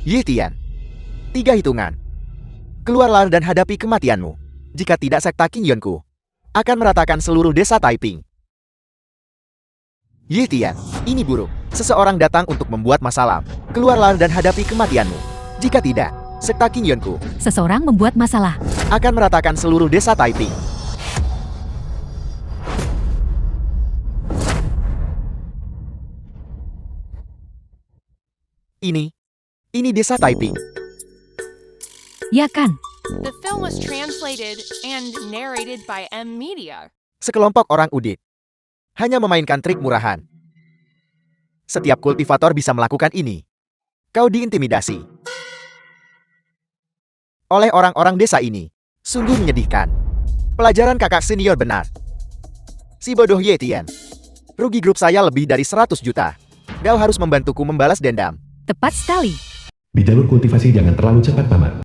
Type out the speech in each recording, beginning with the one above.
Yi Tian. 3 hitungan. Keluarlah dan hadapi kematianmu. Jika tidak, sekta Qingyunku akan meratakan seluruh desa Taiping. Yi Tian, ini buruk. Seseorang datang untuk membuat masalah. Keluarlah dan hadapi kematianmu. Jika tidak, sekta Qingyunku Seseorang membuat masalah. akan meratakan seluruh desa Taiping. Ini desa Taiping. Ya kan? The film was translated and narrated by M Media. Sekelompok orang udit hanya memainkan trik murahan. Setiap kultivator bisa melakukan ini. Kau diintimidasi oleh orang-orang desa ini. Sungguh menyedihkan. Pelajaran kakak senior benar. Si bodoh Yi Tian. Rugi grup saya lebih dari 100 juta. Kau harus membantuku membalas dendam. Tepat sekali. Di jalur kultivasi jangan terlalu cepat, Paman.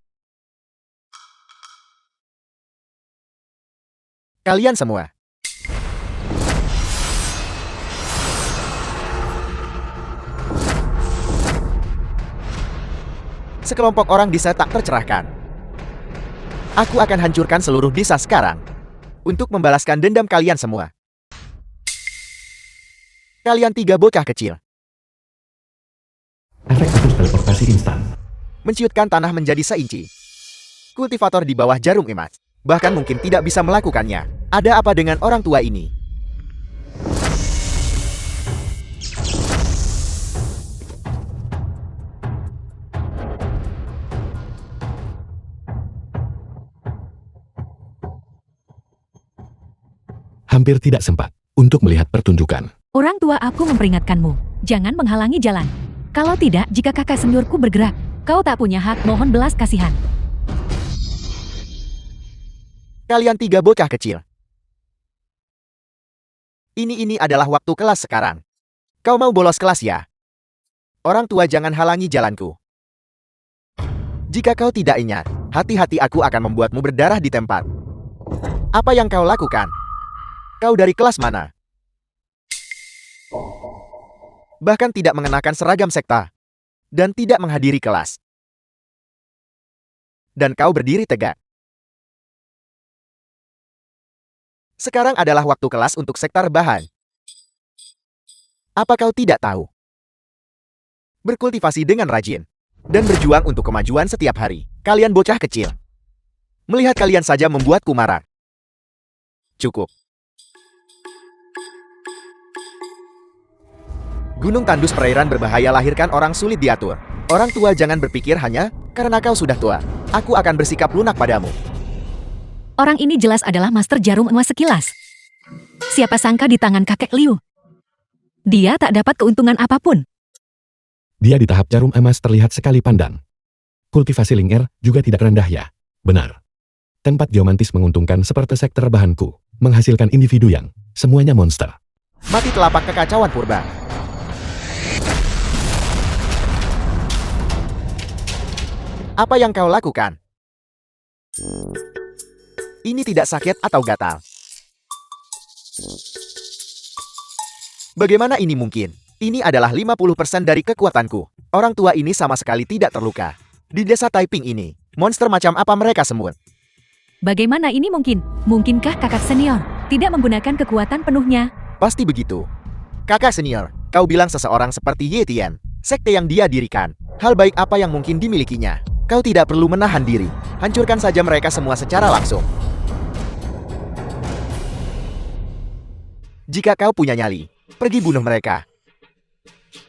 Kalian semua. Sekelompok orang desa tak tercerahkan. Aku akan hancurkan seluruh desa sekarang untuk membalaskan dendam kalian semua. Kalian 3 bocah kecil. Efek khusus teleportasi instan. Menciutkan tanah menjadi seinci. Kultivator di bawah jarum emas bahkan mungkin tidak bisa melakukannya. Ada apa dengan orang tua ini? Hampir tidak sempat untuk melihat pertunjukan. Orang tua aku memperingatkanmu. Jangan menghalangi jalan. Kalau tidak, jika kakak seniorku bergerak, kau tak punya hak mohon belas kasihan. Kalian 3 bocah kecil. Ini adalah waktu kelas sekarang. Kau mau bolos kelas ya? Orang tua jangan halangi jalanku. Jika kau tidak ingat, hati-hati aku akan membuatmu berdarah di tempat. Apa yang kau lakukan? Kau dari kelas mana? Bahkan tidak mengenakan seragam sekta. Dan tidak menghadiri kelas. Dan kau berdiri tegak. Sekarang adalah waktu kelas untuk sekta rebahan. Apa kau tidak tahu? Berkultivasi dengan rajin. Dan berjuang untuk kemajuan setiap hari. Kalian bocah kecil. Melihat kalian saja membuatku marah. Cukup. Gunung tandus perairan berbahaya lahirkan orang sulit diatur. Orang tua jangan berpikir hanya karena kau sudah tua. Aku akan bersikap lunak padamu. Orang ini jelas adalah master jarum emas sekilas. Siapa sangka di tangan kakek Liu. Dia tak dapat keuntungan apapun. Dia di tahap jarum emas terlihat sekali pandang. Kultivasi Ling Er juga tidak rendah ya. Benar. Tempat geomantis menguntungkan seperti sektor rebahanku. Menghasilkan individu yang semuanya monster. Mati telapak kekacauan purba. Apa yang kau lakukan? Ini tidak sakit atau gatal. Bagaimana ini mungkin? Ini adalah 50% dari kekuatanku. Orang tua ini sama sekali tidak terluka. Di desa Taiping ini, monster macam apa mereka semut? Bagaimana ini mungkin? Mungkinkah kakak senior tidak menggunakan kekuatan penuhnya? Pasti begitu. Kakak senior, kau bilang seseorang seperti Yi Tian, sekte yang dia dirikan. Hal baik apa yang mungkin dimilikinya? Kau tidak perlu menahan diri. Hancurkan saja mereka semua secara langsung. Jika kau punya nyali, pergi bunuh mereka.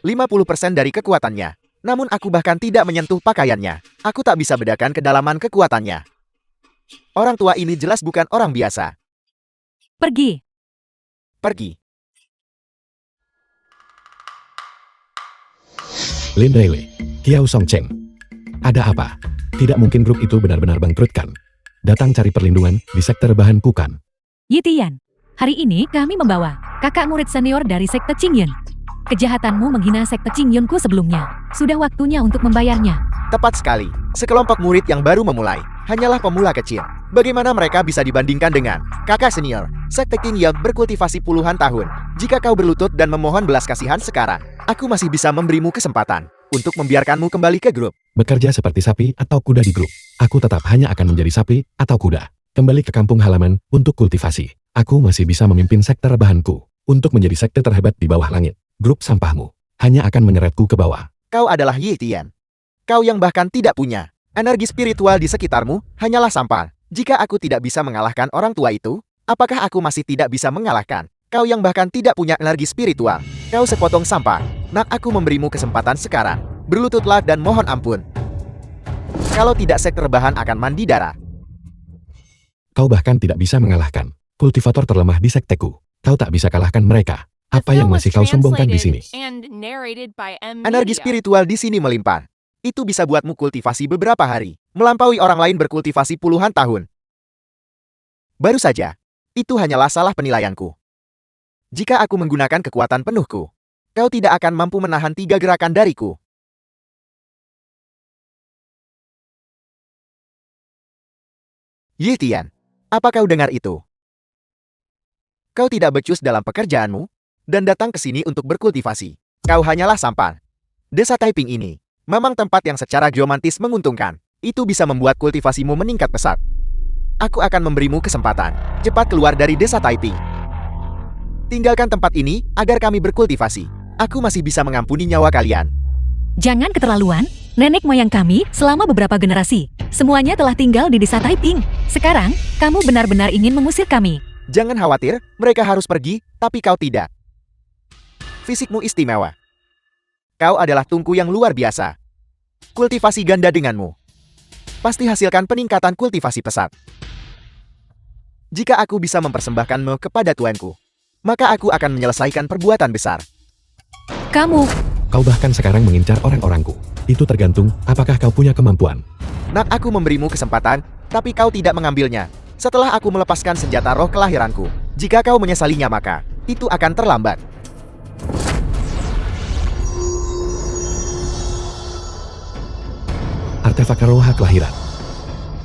50% dari kekuatannya. Namun aku bahkan tidak menyentuh pakaiannya. Aku tak bisa bedakan kedalaman kekuatannya. Orang tua ini jelas bukan orang biasa. Pergi. Pergi. Lin Rei, Kiao Song Cheng. Ada apa? Tidak mungkin grup itu benar-benar bangkrutkan. Datang cari perlindungan di sektor rebahan bukan? Yi Tian, hari ini kami membawa kakak murid senior dari sekte Qingyun. Kejahatanmu menghina sekte Qingyunku sebelumnya. Sudah waktunya untuk membayarnya. Tepat sekali. Sekelompok murid yang baru memulai. Hanyalah pemula kecil. Bagaimana mereka bisa dibandingkan dengan kakak senior, sekte Qingyun berkultivasi puluhan tahun. Jika kau berlutut dan memohon belas kasihan sekarang, aku masih bisa memberimu kesempatan. untuk membiarkanmu kembali ke grup. Bekerja seperti sapi atau kuda di grup. Aku tetap hanya akan menjadi sapi atau kuda. Kembali ke kampung halaman untuk kultivasi. Aku masih bisa memimpin sekte rebahanku untuk menjadi sekte terhebat di bawah langit. Grup sampahmu hanya akan menyeretku ke bawah. Kau adalah Yi Tian. Kau yang bahkan tidak punya energi spiritual di sekitarmu hanyalah sampah. Jika aku tidak bisa mengalahkan orang tua itu, apakah aku masih tidak bisa mengalahkan kau yang bahkan tidak punya energi spiritual? Kau sepotong sampah. Nak, aku memberimu kesempatan sekarang. Berlututlah dan mohon ampun. Kalau tidak, sekte rebahan akan mandi darah. Kau bahkan tidak bisa mengalahkan kultivator terlemah di sekteku. Kau tak bisa kalahkan mereka. The Apa yang film was masih kau sombongkan di sini? translated and narrated by M Energi Media. spiritual di sini melimpah. Itu bisa buatmu kultivasi beberapa hari, melampaui orang lain berkultivasi puluhan tahun. Baru saja, itu hanyalah salah penilaianku. Jika aku menggunakan kekuatan penuhku, kau tidak akan mampu menahan 3 gerakan dariku. Yi Tian, apa kau dengar itu? Kau tidak becus dalam pekerjaanmu, dan datang ke sini untuk berkultivasi. Kau hanyalah sampah. Desa Taiping ini memang tempat yang secara geomantis menguntungkan. Itu bisa membuat kultivasimu meningkat pesat. Aku akan memberimu kesempatan. Cepat keluar dari desa Taiping. Tinggalkan tempat ini agar kami berkultivasi. Aku masih bisa mengampuni nyawa kalian. Jangan keterlaluan, nenek moyang kami selama beberapa generasi. Semuanya telah tinggal di desa Taiping. Sekarang, kamu benar-benar ingin mengusir kami. Jangan khawatir, mereka harus pergi, tapi kau tidak. Fisikmu istimewa. Kau adalah tungku yang luar biasa. Kultivasi ganda denganmu. Pasti hasilkan peningkatan kultivasi pesat. Jika aku bisa mempersembahkanmu kepada tuanku, maka aku akan menyelesaikan perbuatan besar. Kamu, Kau bahkan sekarang mengincar orang-orangku. Itu tergantung apakah kau punya kemampuan. Nak, aku memberimu kesempatan, tapi kau tidak mengambilnya. Setelah aku melepaskan senjata roh kelahiranku, jika kau menyesalinya maka itu akan terlambat. Artefak roh kelahiran.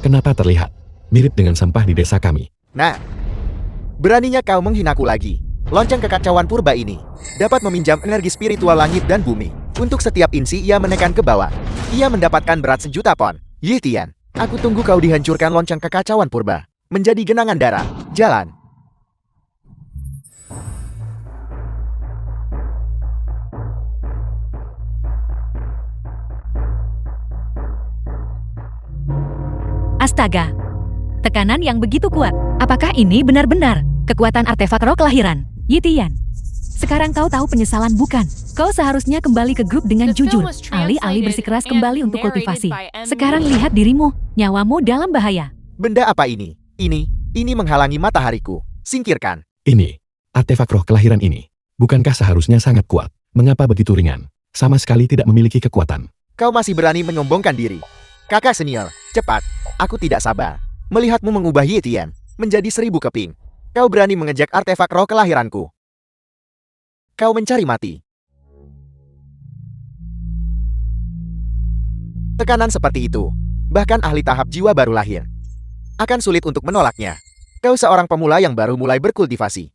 Kenapa terlihat mirip dengan sampah di desa kami? Nah, beraninya kau menghinaku lagi. Lonceng kekacauan purba ini dapat meminjam energi spiritual langit dan bumi. Untuk setiap insi ia menekan ke bawah, ia mendapatkan berat 1.000.000 pon. Yi Tian, aku tunggu kau dihancurkan lonceng kekacauan purba menjadi genangan darah. Jalan. astaga. Tekanan yang begitu kuat. Apakah ini benar-benar kekuatan artefak roh kelahiran? Yi Tian, sekarang kau tahu penyesalan bukan? Kau seharusnya kembali ke grup dengan The film jujur. was Alih-alih bersikeras translated kembali and untuk narrated kultivasi. by M. Sekarang Media. lihat dirimu, nyawamu dalam bahaya. Benda apa ini? Ini menghalangi matahariku. Singkirkan. Ini, artefak roh kelahiran ini. Bukankah seharusnya sangat kuat? Mengapa begitu ringan? Sama sekali tidak memiliki kekuatan. Kau masih berani menyombongkan diri. Kakak senior, cepat. Aku tidak sabar melihatmu mengubah Yi Tian menjadi 1000 keping. Kau berani mengejek artefak roh kelahiranku. Kau mencari mati. Tekanan seperti itu, bahkan ahli tahap jiwa baru lahir, akan sulit untuk menolaknya. Kau seorang pemula yang baru mulai berkultivasi.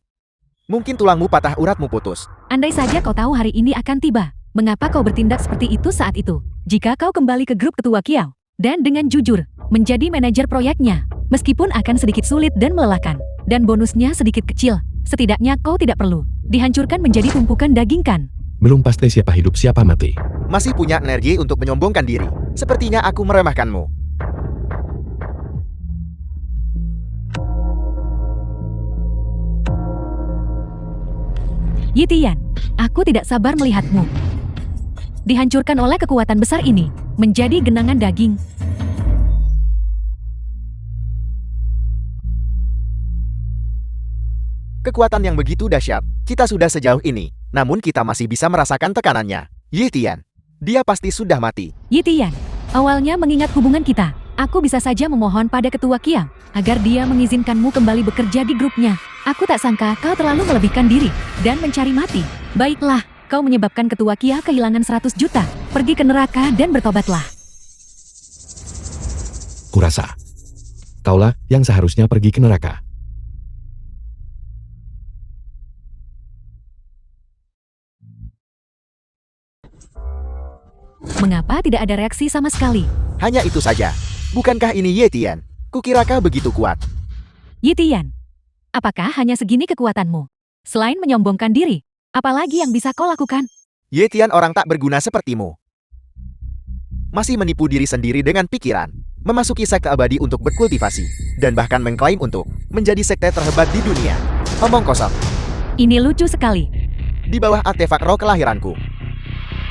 Mungkin tulangmu patah, uratmu putus. Andai saja kau tahu hari ini akan tiba, mengapa kau bertindak seperti itu saat itu? Jika kau kembali ke grup ketua Kiao, dan dengan jujur, menjadi manajer proyeknya, meskipun akan sedikit sulit dan melelahkan, dan bonusnya sedikit kecil, setidaknya kau tidak perlu dihancurkan menjadi tumpukan daging kan? Belum pasti siapa hidup siapa mati. Masih punya energi untuk menyombongkan diri. Sepertinya aku meremehkanmu. Yi Tian, aku tidak sabar melihatmu dihancurkan oleh kekuatan besar ini, menjadi genangan daging. Kekuatan yang begitu dahsyat, kita sudah sejauh ini, namun kita masih bisa merasakan tekanannya. Yi Tian, dia pasti sudah mati. Yi Tian, awalnya mengingat hubungan kita, aku bisa saja memohon pada ketua Kiao, agar dia mengizinkanmu kembali bekerja di grupnya. Aku tak sangka kau terlalu melebihkan diri, dan mencari mati. Baiklah, kau menyebabkan ketua Kiao kehilangan 100 juta. Pergi ke neraka dan bertobatlah. Kurasa. Kaulah yang seharusnya pergi ke neraka. Mengapa tidak ada reaksi sama sekali? Hanya itu saja. Bukankah ini Ye Tian? Kukira kau begitu kuat. Yi Tian, apakah hanya segini kekuatanmu? Selain menyombongkan diri, apalagi yang bisa kau lakukan? Ye Tian orang tak berguna sepertimu. Masih menipu diri sendiri dengan pikiran. Memasuki sekte abadi untuk berkultivasi. Dan bahkan mengklaim untuk menjadi sekte terhebat di dunia. Omong kosong. Ini lucu sekali. Di bawah artefak roh kelahiranku.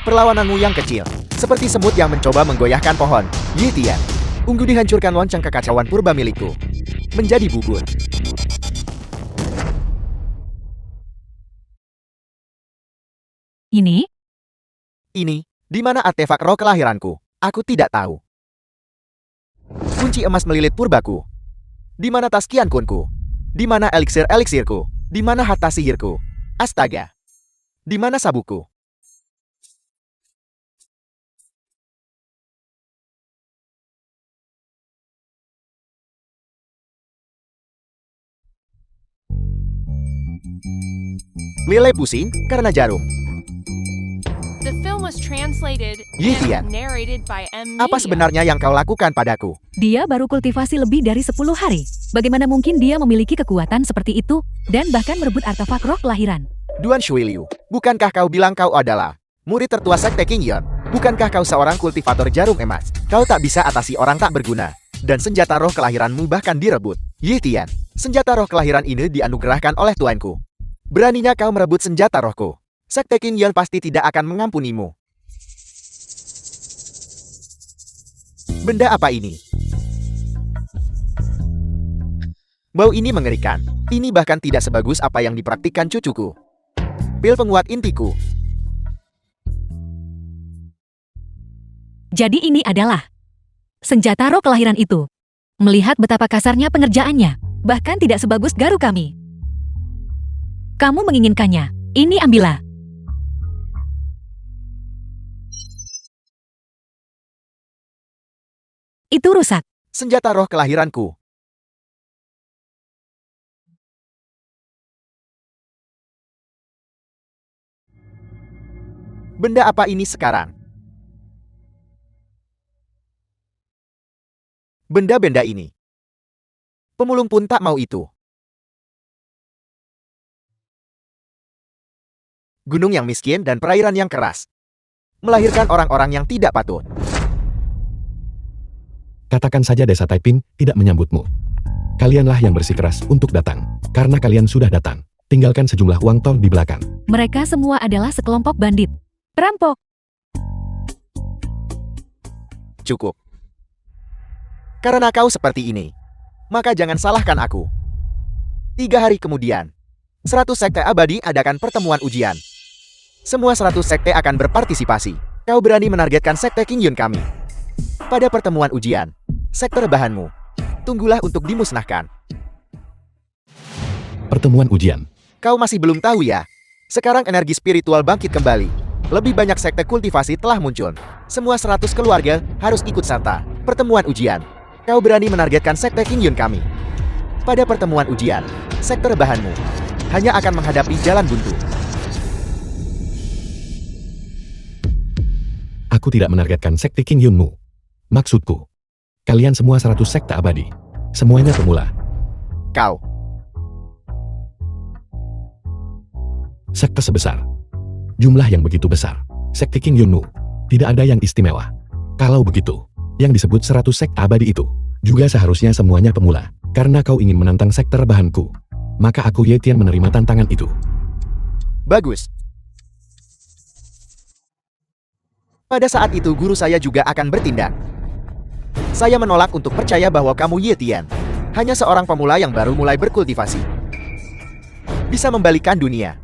Perlawananmu yang kecil. Seperti semut yang mencoba menggoyahkan pohon. Ye Tian. Unggu dihancurkan lonceng kekacauan purba milikku. Menjadi bubur. Ini? Ini, di mana artefak roh kelahiranku? Aku tidak tahu. Kunci emas melilit purbaku. Di mana tas Qian Kunku? Di mana eliksir-eliksirku? Di mana harta sihirku? Astaga. Di mana sabuku? Lele pusing karena jarum. The film was translated Yi Tian. and narrated by M. Media. Apa sebenarnya yang kau lakukan padaku? Dia baru kultivasi lebih dari 10 hari. Bagaimana mungkin dia memiliki kekuatan seperti itu dan bahkan merebut artefak roh kelahiran? Duan Shuiliu, bukankah kau bilang kau adalah murid tertua Sekte King Yon? Bukankah kau seorang kultivator jarum emas? Kau tak bisa atasi orang tak berguna. Dan senjata roh kelahiranmu bahkan direbut. Yi Tian, senjata roh kelahiran ini dianugerahkan oleh tuanku. Beraninya kau merebut senjata rohku. Sekte King Yon pasti tidak akan mengampunimu. Benda apa ini? Bau ini mengerikan. Ini bahkan tidak sebagus apa yang dipraktikkan cucuku. Pil penguat intiku. Jadi ini adalah senjata roh kelahiran itu. Melihat betapa kasarnya pengerjaannya, bahkan tidak sebagus garu kami. Kamu menginginkannya. Ini ambillah. Itu rusak. Senjata roh kelahiranku. Benda apa ini sekarang? Benda-benda ini. Pemulung pun tak mau itu. Gunung yang miskin dan perairan yang keras. Melahirkan orang-orang yang tidak patut. Katakan saja desa Taiping tidak menyambutmu. Kalianlah yang bersikeras untuk datang. Karena kalian sudah datang. Tinggalkan sejumlah uang tol di belakang. Mereka semua adalah sekelompok bandit. Perampok. Cukup. Karena kau seperti ini, maka jangan salahkan aku. 3 hari kemudian, 100 sekte abadi adakan pertemuan ujian. Semua 100 sekte akan berpartisipasi. Kau berani menargetkan sekte King Yun kami. Pada pertemuan ujian, sekte rebahanmu, tunggulah untuk dimusnahkan. Pertemuan ujian. Kau masih belum tahu ya? Sekarang energi spiritual bangkit kembali. Lebih banyak sekte kultivasi telah muncul. Semua 100 keluarga harus ikut serta. Pertemuan ujian. Kau berani menargetkan sekte King Yun kami. Pada pertemuan ujian, sekte rebahanmu hanya akan menghadapi jalan buntu. Aku tidak menargetkan sekte King Yunmu. Maksudku, kalian semua 100 sekte abadi. Semuanya pemula. Kau, Sekte sebesar. Jumlah yang begitu besar. Sekte King Yunmu. Tidak ada yang istimewa. Kalau begitu, yang disebut 100 sekte abadi itu, juga seharusnya semuanya pemula. Karena kau ingin menantang sekte rebahanku. Maka aku Ye Tian menerima tantangan itu. bagus. Pada saat itu guru saya juga akan bertindak. Saya menolak untuk percaya bahwa kamu Ye Tian hanya seorang pemula yang baru mulai berkultivasi. Bisa membalikan dunia.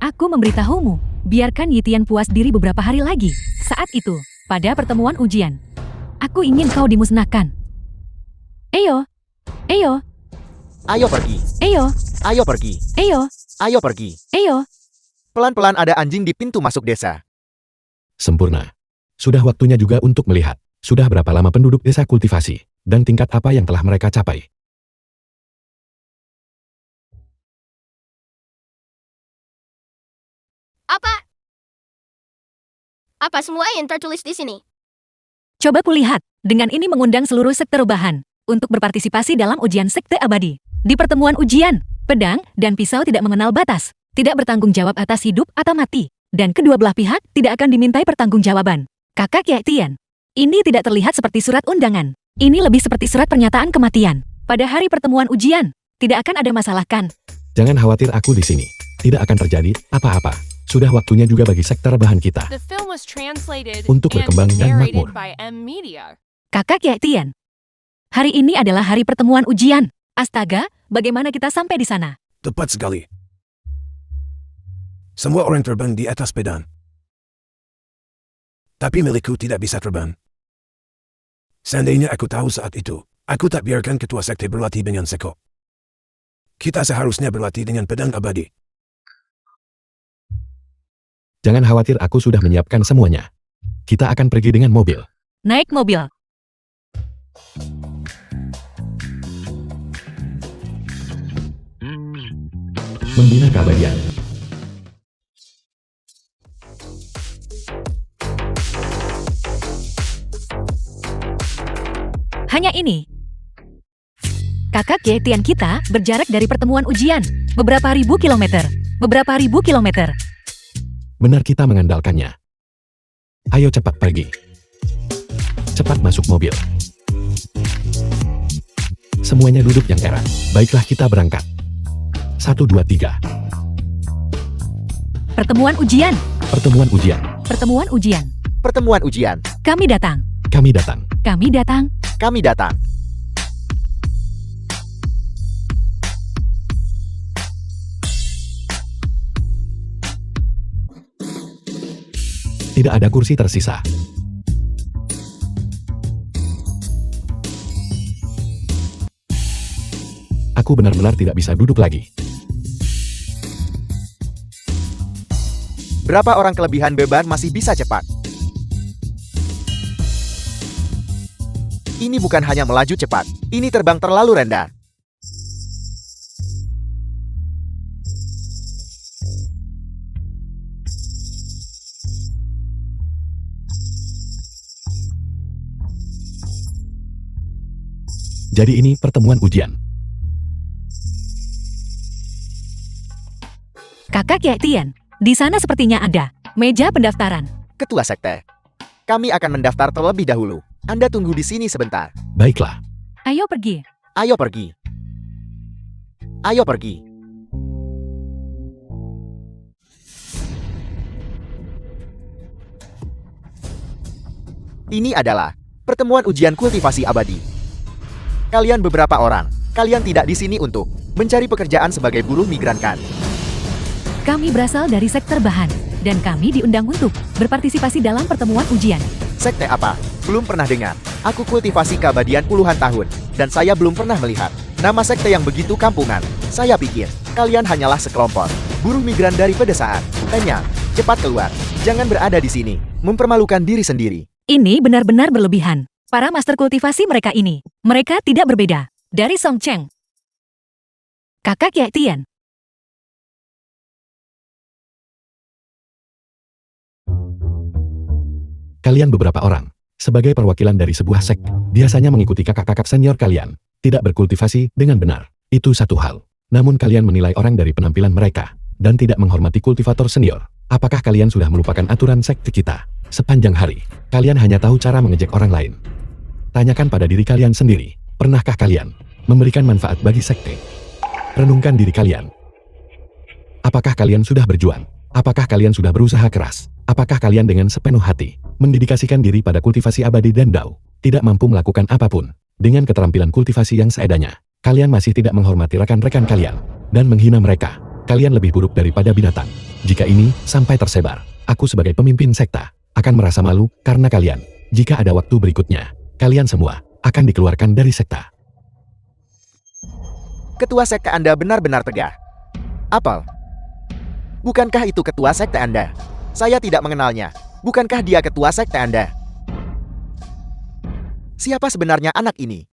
Aku memberitahumu, biarkan Yi Tian puas diri beberapa hari lagi. Saat itu, pada pertemuan ujian, aku ingin kau dimusnahkan. Eyo, eyo, Ayo pergi, eyo, ayo pergi, eyo, ayo pergi. eyo. Pelan-pelan ada anjing di pintu masuk desa. Sempurna. Sudah waktunya juga untuk melihat, sudah berapa lama penduduk desa kultivasi, dan tingkat apa yang telah mereka capai. Apa? Apa semua yang tertulis di sini? Coba kulihat, dengan ini mengundang seluruh sekte rubahan untuk berpartisipasi dalam ujian sekte abadi. Di pertemuan ujian, pedang dan pisau tidak mengenal batas, tidak bertanggung jawab atas hidup atau mati, dan kedua belah pihak tidak akan dimintai pertanggungjawaban. Kakak Ye Tian, ini tidak terlihat seperti surat undangan. Ini lebih seperti surat pernyataan kematian. Pada hari pertemuan ujian, tidak akan ada masalah kan? Jangan khawatir, aku di sini. Tidak akan terjadi apa-apa. Sudah waktunya juga bagi sekte rebahan kita The film was translated untuk and berkembang dan narrated makmur. by M Media. Kakak Ye Tian, hari ini adalah hari pertemuan ujian. Astaga, bagaimana kita sampai di sana? Tepat sekali. Semua orang terbang di atas pedang. Tapi milikku tidak bisa terbang. Seandainya aku tahu saat itu, aku tak biarkan ketua sekte berlatih dengan sekop. Kita seharusnya berlatih dengan pedang abadi. Jangan khawatir, aku sudah menyiapkan semuanya. Kita akan pergi dengan mobil. Naik mobil. Membina keabadian. Hanya ini. Kakak Ye Tian kita berjarak dari pertemuan ujian. Beberapa ribu kilometer. Beberapa ribu kilometer. Benar, kita mengandalkannya. Ayo cepat pergi. Cepat masuk mobil. Semuanya duduk yang erat. Baiklah, kita berangkat. 1, 2, 3. Pertemuan ujian. Pertemuan ujian. Pertemuan ujian. Pertemuan ujian. Kami datang. Kami datang. Kami datang. Kami datang. Tidak ada kursi tersisa. Aku benar-benar tidak bisa duduk lagi. Berapa orang kelebihan beban masih bisa cepat? Ini bukan hanya melaju cepat, ini terbang terlalu rendah. Jadi ini pertemuan ujian. Kakak Ye Tian, di sana sepertinya ada meja pendaftaran. Ketua sekte, kami akan mendaftar terlebih dahulu. Anda tunggu di sini sebentar. Baiklah. Ayo pergi. Ayo pergi. Ayo pergi. Ini adalah pertemuan ujian kultivasi abadi. Kalian beberapa orang, kalian tidak di sini untuk mencari pekerjaan sebagai buruh migran kan? Kami berasal dari sektor bahan, dan kami diundang untuk berpartisipasi dalam pertemuan ujian. Sekte apa? Belum pernah dengar. Aku kultivasi keabadian puluhan tahun, dan saya belum pernah melihat nama sekte yang begitu kampungan. Saya pikir, kalian hanyalah sekelompok buruh migran dari pedesaan. Tanya, cepat keluar. Jangan berada di sini, mempermalukan diri sendiri. Ini benar-benar berlebihan. Para master kultivasi mereka ini, mereka tidak berbeda dari Song Cheng. Kakak Ye Tian, Kalian beberapa orang, sebagai perwakilan dari sebuah sek, biasanya mengikuti kakak-kakak senior kalian, tidak berkultivasi dengan benar. Itu satu hal. Namun kalian menilai orang dari penampilan mereka, dan tidak menghormati kultivator senior. Apakah kalian sudah melupakan aturan sekte kita? Sepanjang hari, kalian hanya tahu cara mengejek orang lain. Tanyakan pada diri kalian sendiri, pernahkah kalian memberikan manfaat bagi sekte? Renungkan diri kalian. Apakah kalian sudah berjuang? Apakah kalian sudah berusaha keras? Apakah kalian dengan sepenuh hati mendedikasikan diri pada kultivasi abadi dan Dao, tidak mampu melakukan apapun dengan keterampilan kultivasi yang seadanya? Kalian masih tidak menghormati rekan-rekan kalian dan menghina mereka. Kalian lebih buruk daripada binatang. Jika ini sampai tersebar, aku sebagai pemimpin sekta akan merasa malu karena kalian. Jika ada waktu berikutnya, kalian semua akan dikeluarkan dari sekta. Ketua sekte Anda benar-benar tegah. Apel, bukankah itu ketua sekte Anda? Saya tidak mengenalnya. Bukankah dia ketua sekte Anda? Siapa sebenarnya anak ini?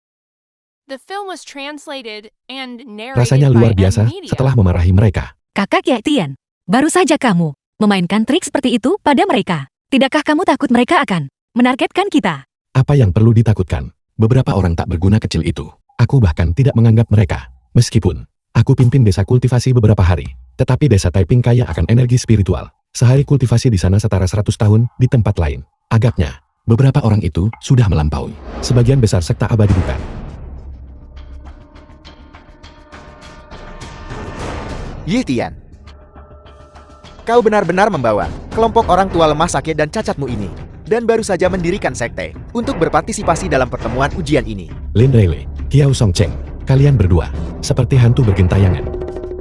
The film was translated and narrated Rasanya luar by M biasa Media. setelah memarahi mereka. Kakak Ye Tian, baru saja kamu memainkan trik seperti itu pada mereka. Tidakkah kamu takut mereka akan menargetkan kita? Apa yang perlu ditakutkan? Beberapa orang tak berguna kecil itu. Aku bahkan tidak menganggap mereka. Meskipun aku pimpin desa kultivasi beberapa hari, tetapi desa Taiping kaya akan energi spiritual. Sehari kultivasi di sana setara 100 tahun di tempat lain. Agaknya, beberapa orang itu sudah melampaui. Sebagian besar sekta abadi bukan. Ye Tian, kau benar-benar membawa kelompok orang tua lemah sakit dan cacatmu ini, dan baru saja mendirikan sekte untuk berpartisipasi dalam pertemuan ujian ini. Lin Rele, Kiao Song Cheng, kalian berdua, seperti hantu bergentayangan.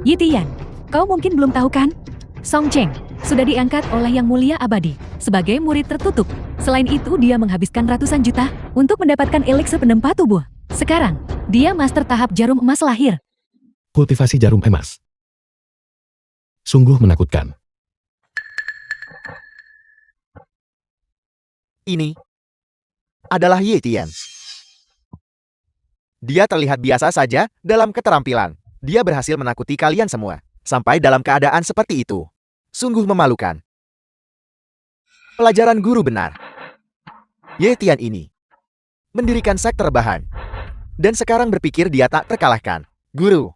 Yi Tian, kau mungkin belum tahu kan? Song Cheng sudah diangkat oleh Yang Mulia Abadi sebagai murid tertutup. Selain itu, dia menghabiskan ratusan juta untuk mendapatkan elixir penempa tubuh. Sekarang, dia master tahap jarum emas lahir. Kultivasi jarum emas. Sungguh menakutkan. Ini adalah Ye Tian. Dia terlihat biasa saja dalam keterampilan. Dia berhasil menakuti kalian semua, sampai dalam keadaan seperti itu. Sungguh memalukan. Pelajaran guru benar. Ye Tian ini mendirikan sekte rebahan, dan sekarang berpikir dia tak terkalahkan. Guru,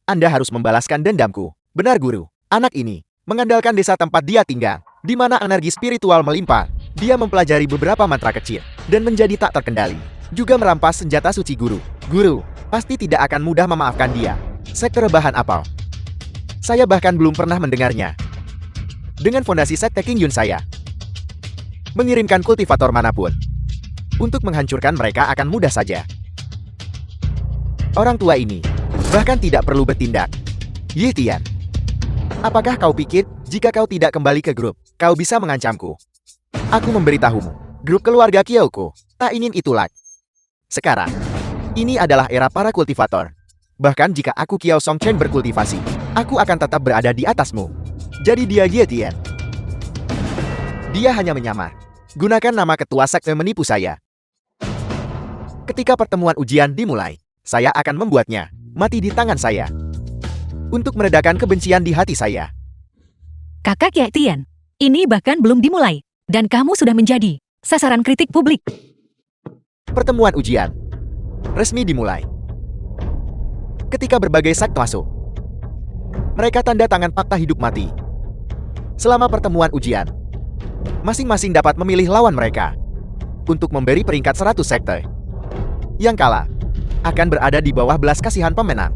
Anda harus membalaskan dendamku. Benar guru, anak ini mengandalkan desa tempat dia tinggal, di mana energi spiritual melimpah. Dia mempelajari beberapa mantra kecil, dan menjadi tak terkendali. Juga merampas senjata suci guru. Guru, pasti tidak akan mudah memaafkan dia. Sekte rebahan apa? Saya bahkan belum pernah mendengarnya. Dengan fondasi sekte King Yun saya mengirimkan kultivator manapun. Untuk menghancurkan mereka akan mudah saja. Orang tua ini bahkan tidak perlu bertindak. Ye Tian, apakah kau pikir jika kau tidak kembali ke grup, kau bisa mengancamku? Aku memberitahumu, grup keluarga Kiaoku tak ingin itu lagi. Sekarang, ini adalah era para kultivator. Bahkan jika aku Kiao Song Chen berkultivasi, aku akan tetap berada di atasmu. Jadi dia Ye Tian. Dia hanya menyamar. Gunakan nama ketua sekte menipu saya. Ketika pertemuan ujian dimulai, saya akan membuatnya mati di tangan saya. Untuk meredakan kebencian di hati saya. Kakak Ye Tian, ini bahkan belum dimulai, dan kamu sudah menjadi sasaran kritik publik. Pertemuan ujian resmi dimulai. Ketika berbagai sekte masuk, mereka tanda tangan fakta hidup mati. Selama pertemuan ujian, masing-masing dapat memilih lawan mereka untuk memberi peringkat 100 sekte. Yang kalah akan berada di bawah belas kasihan pemenang.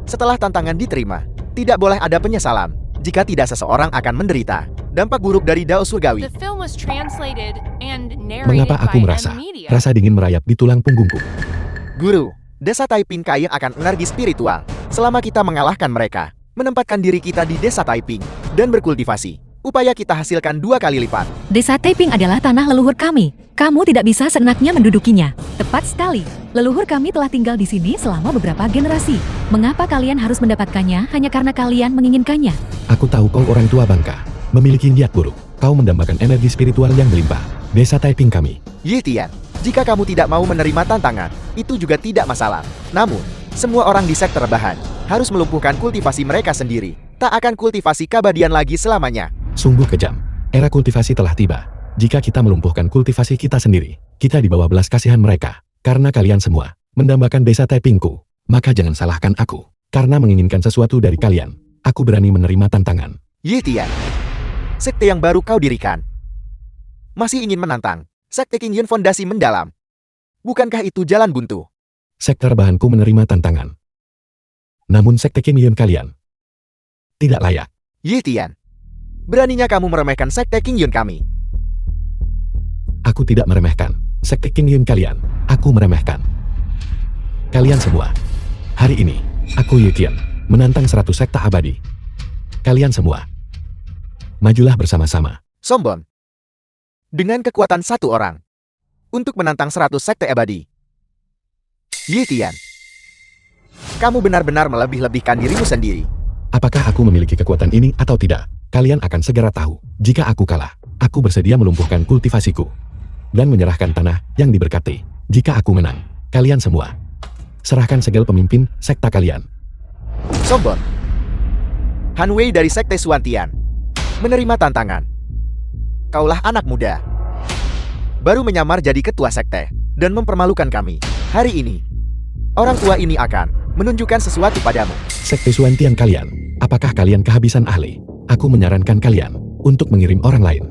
Setelah tantangan diterima, tidak boleh ada penyesalan jika tidak seseorang akan menderita dampak buruk dari dao surgawi. The film was translated and narrated Mengapa aku by merasa M Media. rasa dingin merayap di tulang punggungku? Guru, desa Taiping kaya akan energi spiritual selama kita mengalahkan mereka, menempatkan diri kita di desa Taiping, dan berkultivasi. Upaya kita hasilkan 2 kali lipat. Desa Taiping adalah tanah leluhur kami. Kamu tidak bisa seenaknya mendudukinya. Tepat sekali. Leluhur kami telah tinggal di sini selama beberapa generasi. Mengapa kalian harus mendapatkannya hanya karena kalian menginginkannya? Aku tahu kau orang tua bangka, memiliki niat buruk. Kau mendambakan energi spiritual yang melimpah. Desa Taiping kami. Ye Tian, jika kamu tidak mau menerima tantangan, itu juga tidak masalah. Namun, semua orang di sekte rebahan harus melumpuhkan kultivasi mereka sendiri. Tak akan kultivasi keabadian lagi selamanya. Sungguh kejam. Era kultivasi telah tiba. Jika kita melumpuhkan kultivasi kita sendiri, kita di bawah belas kasihan mereka. Karena kalian semua mendambakan desa Taipingku, maka jangan salahkan aku. Karena menginginkan sesuatu dari kalian, aku berani menerima tantangan. Ye Tian, sekte yang baru kau dirikan masih ingin menantang sekte King Yun fondasi mendalam. Bukankah itu jalan buntu? Sekte rebahanku menerima tantangan. Namun sekte King Yun kalian tidak layak. Ye Tian, beraninya kamu meremehkan sekte King Yun kami. Aku tidak meremehkan sekte King Yun kalian. Aku meremehkan kalian semua. Hari ini, aku Ye Tian menantang 100 sekte abadi. Kalian semua, majulah bersama-sama. Sombong. Dengan kekuatan satu orang untuk menantang 100 sekte abadi. Ye Tian, kamu benar-benar melebih-lebihkan dirimu sendiri. Apakah aku memiliki kekuatan ini atau tidak? Kalian akan segera tahu. Jika aku kalah, aku bersedia melumpuhkan kultivasiku dan menyerahkan tanah yang diberkati. Jika aku menang, kalian semua serahkan segel pemimpin sekta kalian. Sombong. Han Wei dari sekte Suantian menerima tantangan. Kaulah anak muda. Baru menyamar jadi ketua sekte, dan mempermalukan kami. Hari ini, orang tua ini akan menunjukkan sesuatu padamu. Sekte Suantian kalian, apakah kalian kehabisan ahli? Aku menyarankan kalian untuk mengirim orang lain.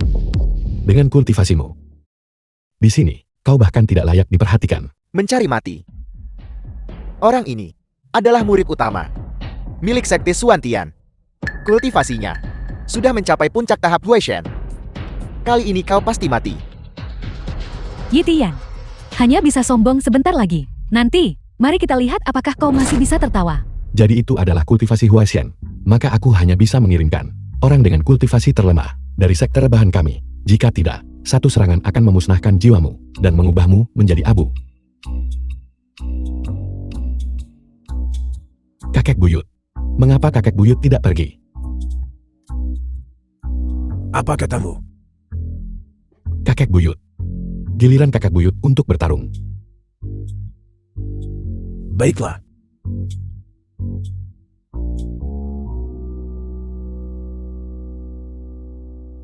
Dengan kultivasimu. Di sini, kau bahkan tidak layak diperhatikan. Mencari mati. Orang ini adalah murid utama milik Sekte Suantian. Kultivasinya sudah mencapai puncak tahap Huaishen. Kali ini kau pasti mati. Yi Tian, hanya bisa sombong sebentar lagi. Nanti, mari kita lihat apakah kau masih bisa tertawa. Jadi itu adalah kultivasi Huaishen. Maka aku hanya bisa mengirimkan orang dengan kultivasi terlemah dari sekte rebahan kami. Jika tidak, satu serangan akan memusnahkan jiwamu dan mengubahmu menjadi abu. Kakek buyut. Mengapa kakek buyut tidak pergi? Apa katamu? Kakek buyut. Giliran kakek buyut untuk bertarung. Baiklah.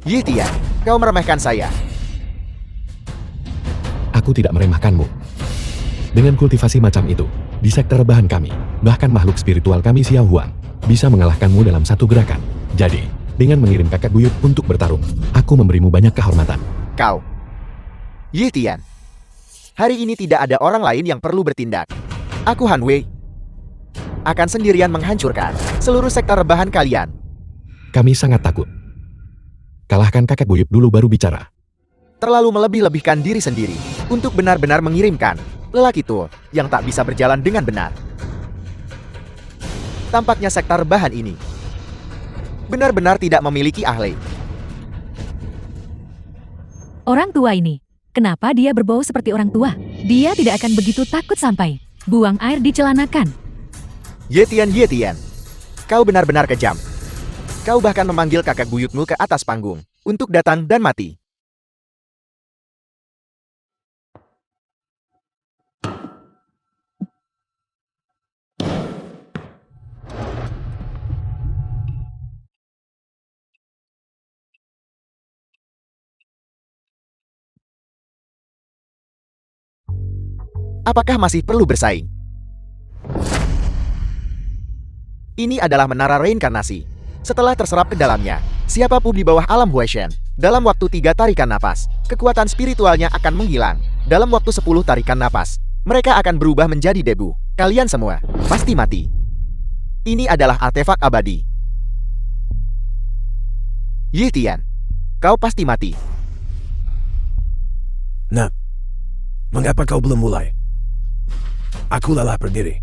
Yi Tian, kau meremehkan saya. Aku tidak meremehkanmu. Dengan kultivasi macam itu, di sekte rebahan kami, bahkan makhluk spiritual kami Xiao Huang, bisa mengalahkanmu dalam satu gerakan. Jadi, dengan mengirim kakek buyut untuk bertarung, aku memberimu banyak kehormatan. Kau, Yi Tian, hari ini tidak ada orang lain yang perlu bertindak. Aku Han Wei akan sendirian menghancurkan seluruh sekte rebahan kalian. Kami sangat takut. Kalahkan kakek buyut dulu baru bicara. Terlalu melebih-lebihkan diri sendiri untuk benar-benar mengirimkan lelaki tua yang tak bisa berjalan dengan benar. Tampaknya sekte rebahan ini benar-benar tidak memiliki ahli. Orang tua ini, kenapa dia berbau seperti orang tua? Dia tidak akan begitu takut sampai buang air di celanakan. Yi Tian, kau benar-benar kejam. Kau bahkan memanggil kakek buyutmu ke atas panggung untuk datang dan mati. Apakah masih perlu bersaing? Ini adalah menara reinkarnasi. Setelah terserap ke dalamnya, siapapun di bawah alam Huaishen, dalam waktu 3 tarikan napas, kekuatan spiritualnya akan menghilang. Dalam waktu 10 tarikan napas, mereka akan berubah menjadi debu. Kalian semua pasti mati. Ini adalah artefak abadi. Yi Tian, kau pasti mati. Nah, mengapa kau belum mulai? Aku lelah berdiri.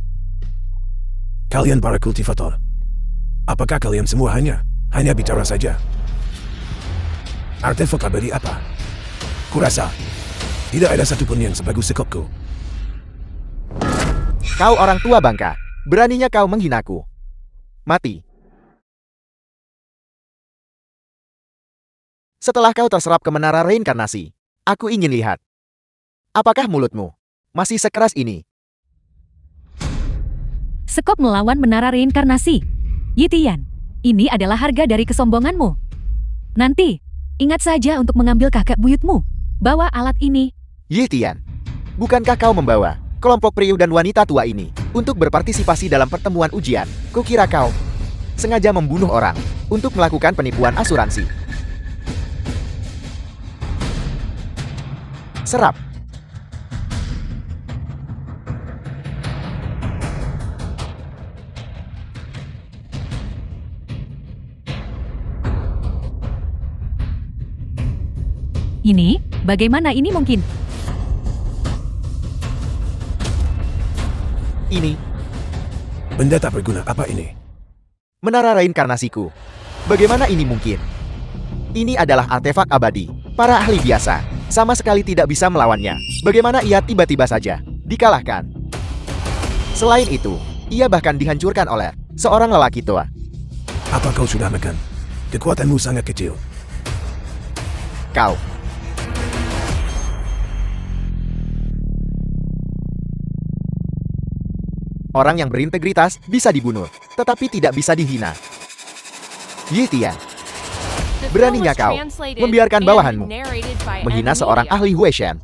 Kalian para kultivator, apakah kalian semua hanya bicara saja? Artefak abadi apa? Kurasa tidak ada satupun yang sebagus sekopku. Kau orang tua bangka, beraninya kau menghinaku. Mati. Setelah kau terserap ke menara reinkarnasi, aku ingin lihat. Apakah mulutmu masih sekeras ini? Sekop melawan menara reinkarnasi. Yi Tian, ini adalah harga dari kesombonganmu. Nanti, ingat saja untuk mengambil kakek buyutmu. Bawa alat ini. Yi Tian, bukankah kau membawa kelompok priu dan wanita tua ini untuk berpartisipasi dalam pertemuan ujian? Kukira kau sengaja membunuh orang untuk melakukan penipuan asuransi. Serap. Ini, bagaimana ini mungkin? Ini Benda tak berguna apa ini? menara reinkarnasiku. Bagaimana ini mungkin? Ini adalah artefak abadi. Para ahli biasa sama sekali tidak bisa melawannya. Bagaimana ia tiba-tiba saja dikalahkan? Selain itu, ia bahkan dihancurkan oleh seorang lelaki tua. Apa kau sudah makan? Kekuatanmu sangat kecil. Kau. Orang yang berintegritas bisa dibunuh, tetapi tidak bisa dihina. Yi Tian, The Beraninya film was kau translated membiarkan and bawahanmu narrated by menghina M seorang Media. ahli Huishen.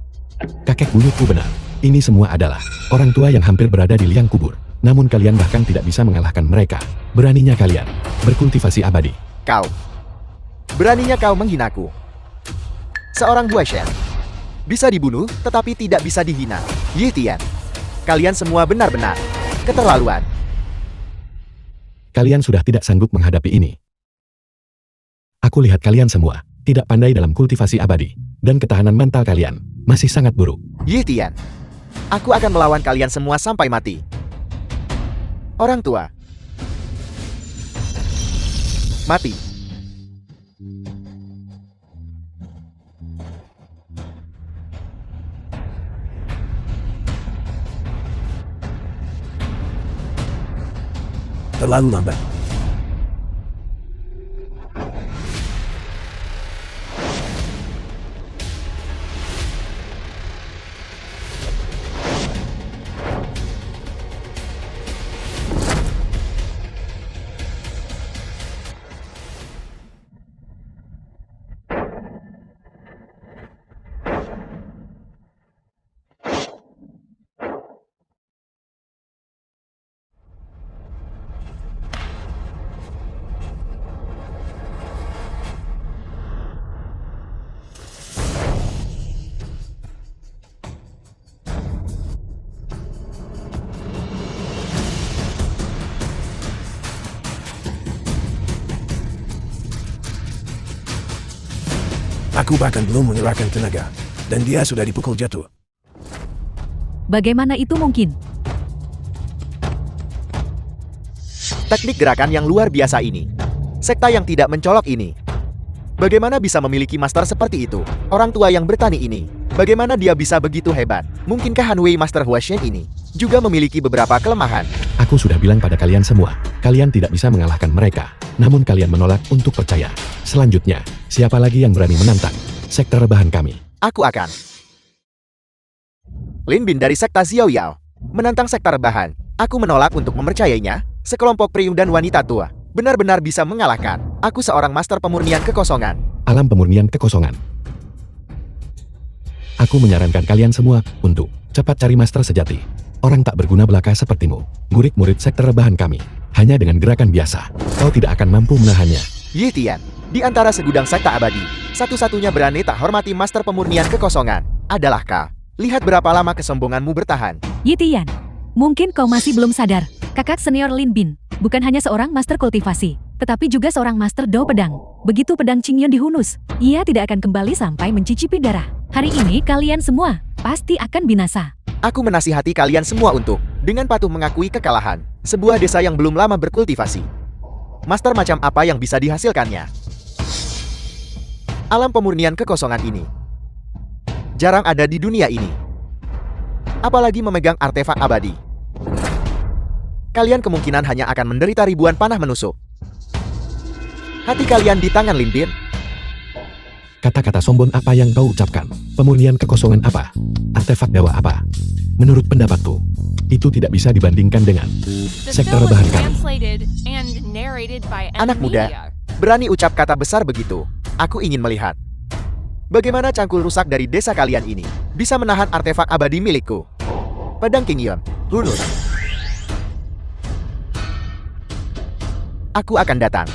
Kakek buyutku benar. Ini semua adalah orang tua yang hampir berada di liang kubur. Namun kalian bahkan tidak bisa mengalahkan mereka. Beraninya kalian berkultivasi abadi. Kau. Beraninya kau menghinaku. Seorang Huishen bisa dibunuh tetapi tidak bisa dihina. Yi Tian. Kalian semua benar-benar keterlaluan. Kalian sudah tidak sanggup menghadapi ini. Aku lihat kalian semua tidak pandai dalam kultivasi abadi. Dan ketahanan mental kalian masih sangat buruk. Yi Tian. Aku akan melawan kalian semua sampai mati. Orang tua. Mati. Terlalu lambat. Aku bahkan belum menyerahkan tenaga, dan dia sudah dipukul jatuh. Bagaimana itu mungkin? Teknik gerakan yang luar biasa ini. Sekta yang tidak mencolok ini. Bagaimana bisa memiliki master seperti itu? Orang tua yang bertani ini. Bagaimana dia bisa begitu hebat? Mungkinkah Hanwei Master Huashen ini juga memiliki beberapa kelemahan? Aku sudah bilang pada kalian semua, kalian tidak bisa mengalahkan mereka. Namun kalian menolak untuk percaya. Selanjutnya, siapa lagi yang berani menantang sekte rebahan kami? Aku akan. Lin Bin dari sekta Xiao Yao menantang sekta rebahan. Aku menolak untuk mempercayainya. Sekelompok prium dan wanita tua benar-benar bisa mengalahkan. Aku seorang master pemurnian kekosongan. Alam pemurnian kekosongan. Aku menyarankan kalian semua untuk cepat cari master sejati. Orang tak berguna belaka sepertimu, gurik murid sekte rebahan kami. Hanya dengan gerakan biasa, kau tidak akan mampu menahannya. Yi Tian, di antara segudang sekta abadi, satu-satunya berani tak hormati master pemurnian kekosongan adalah kau. Lihat berapa lama kesombonganmu bertahan. Yi Tian, mungkin kau masih belum sadar. Kakak senior Lin Bin bukan hanya seorang master kultivasi, tetapi juga seorang master dao pedang. Begitu pedang Qingyun dihunus, ia tidak akan kembali sampai mencicipi darah. Hari ini kalian semua pasti akan binasa. Aku menasihati kalian semua untuk, dengan patuh mengakui kekalahan, sebuah desa yang belum lama berkultivasi. Master macam apa yang bisa dihasilkannya? Alam pemurnian kekosongan ini jarang ada di dunia ini. Apalagi memegang artefak abadi. Kalian kemungkinan hanya akan menderita ribuan panah menusuk. Hati kalian di tangan Lin Bin. Kata-kata sombong apa yang kau ucapkan? Pemurnian kekosongan apa? Artefak dewa apa? Menurut pendapatku, itu tidak bisa dibandingkan dengan The sekte film was rebahan kami. translated and narrated by M Anak muda, Media. berani ucap kata besar begitu. Aku ingin melihat bagaimana cangkul rusak dari desa kalian ini bisa menahan artefak abadi milikku. Pedang Qingyun, hunus. Aku akan datang.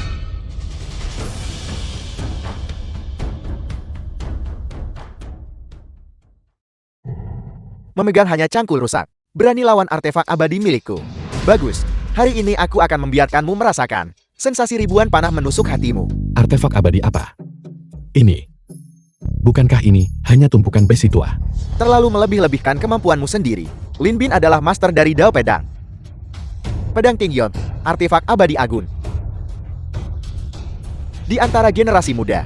Memegang hanya cangkul rusak. Berani lawan artefak abadi milikku. Bagus. Hari ini aku akan membiarkanmu merasakan sensasi ribuan panah menusuk hatimu. Artefak abadi apa? Ini. Bukankah ini hanya tumpukan besi tua? Terlalu melebih-lebihkan kemampuanmu sendiri. Lin Bin adalah master dari Dao Pedang. Pedang Qingyun, artefak abadi agung. Di antara generasi muda,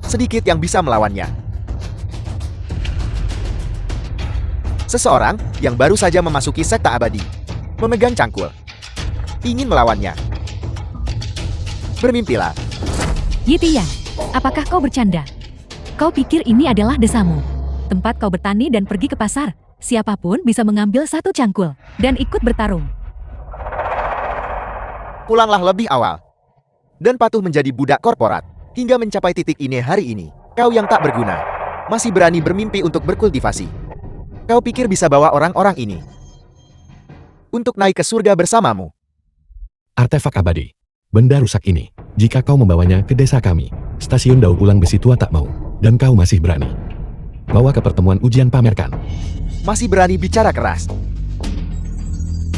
sedikit yang bisa melawannya. Seseorang yang baru saja memasuki sekta abadi, memegang cangkul, ingin melawannya. Bermimpilah. Yi Tian, apakah kau bercanda? Kau pikir ini adalah desamu? Tempat kau bertani dan pergi ke pasar. Siapapun bisa mengambil satu cangkul dan ikut bertarung. Pulanglah lebih awal dan patuh menjadi budak korporat. Hingga mencapai titik ini hari ini, kau yang tak berguna, masih berani bermimpi untuk berkultivasi. Kau pikir bisa bawa orang-orang ini untuk naik ke surga bersamamu? Artefak abadi. Benda rusak ini, jika kau membawanya ke desa kami, stasiun daur ulang besi tua tak mau, dan kau masih berani. Bawa ke pertemuan ujian pamerkan. Masih berani bicara keras.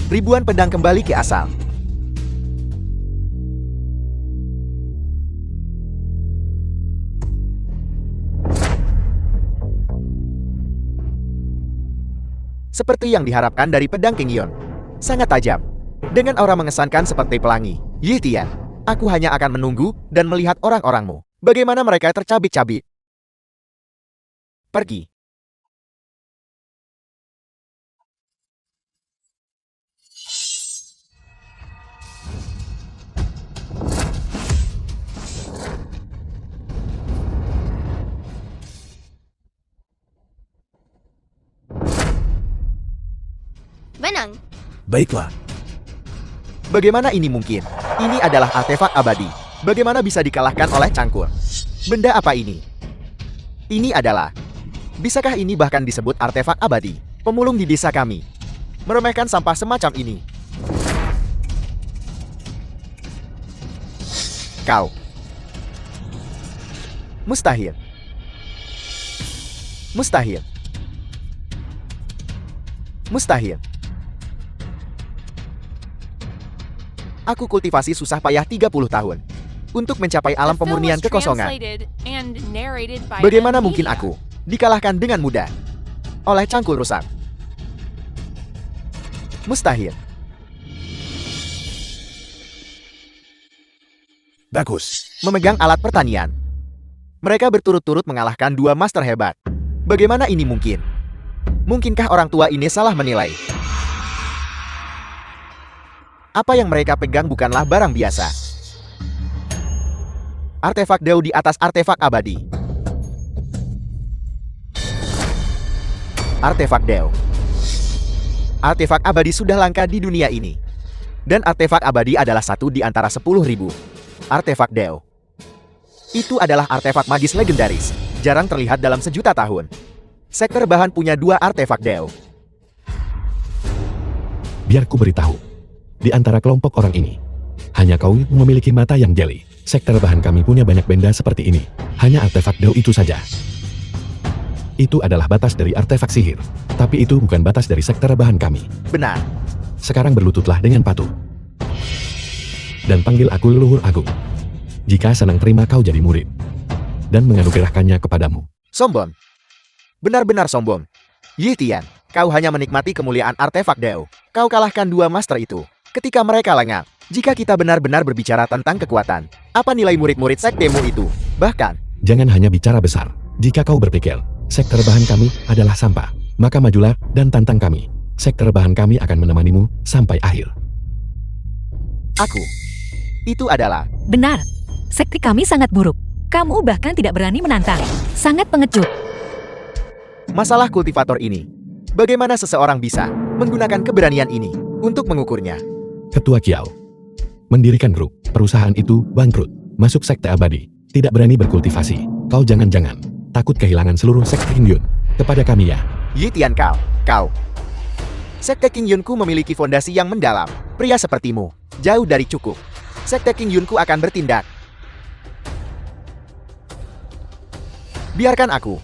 Ribuan pedang kembali ke asal. Seperti yang diharapkan dari pedang King Yun. Sangat tajam. Dengan aura mengesankan seperti pelangi. Yi Tian, aku hanya akan menunggu dan melihat orang-orangmu. Bagaimana mereka tercabik-cabik. Pergi. Benang. Baiklah. Bagaimana ini mungkin? Ini adalah artefak abadi. Bagaimana bisa dikalahkan oleh cangkur? Benda apa ini? Ini adalah... Bisakah ini bahkan disebut artefak abadi? Pemulung di desa kami meremehkan sampah semacam ini. Kau. Mustahil. Mustahil. Mustahil. Aku kultivasi susah payah 30 tahun untuk mencapai alam The film pemurnian was kekosongan. translated and narrated by Bagaimana M mungkin Media. aku dikalahkan dengan mudah oleh cangkul rusak? Mustahil. Bagus. Memegang alat pertanian. Mereka berturut-turut mengalahkan dua master hebat. Bagaimana ini mungkin? Mungkinkah orang tua ini salah menilai? Apa yang mereka pegang bukanlah barang biasa. Artefak Dao di atas artefak abadi. Artefak Dao. Artefak abadi sudah langka di dunia ini. Dan artefak abadi adalah satu di antara 10.000 artefak Dao. Itu adalah artefak magis legendaris, jarang terlihat dalam sejuta tahun. Sektor bahan punya dua artefak Dao. Biar ku beritahu. Di antara kelompok orang ini, hanya kau memiliki mata yang jeli. Sektor bahan kami punya banyak benda seperti ini. Hanya artefak Dao itu saja. Itu adalah batas dari artefak sihir. Tapi itu bukan batas dari sektor bahan kami. Benar. Sekarang berlututlah dengan patuh. Dan panggil aku leluhur agung. Jika senang terima kau jadi murid. Dan menganugerahkannya kepadamu. Sombong. Benar-benar sombong. Yi Tian, kau hanya menikmati kemuliaan artefak Dao. Kau kalahkan dua master itu ketika mereka lengah. Jika kita benar-benar berbicara tentang kekuatan, apa nilai murid-murid sektemu itu? Bahkan, Jangan hanya bicara besar. Jika kau berpikir, sektor bahan kami adalah sampah, maka majulah dan tantang kami. Sektor bahan kami akan menemanimu sampai akhir. aku. Itu adalah... Benar. Sekti kami sangat buruk. Kamu bahkan tidak berani menantang. Sangat pengecut. masalah kultivator ini. Bagaimana seseorang bisa menggunakan keberanian ini untuk mengukurnya? Ketua Kiao. Mendirikan grup, perusahaan itu bangkrut. Masuk sekte abadi. Tidak berani berkultivasi. Kau jangan-jangan takut kehilangan seluruh sekte King Yun. Kepada kami ya. Yi Tian kau. Sekte King Yunku memiliki fondasi yang mendalam. Pria sepertimu, jauh dari cukup. Sekte King Yunku akan bertindak. Biarkan aku.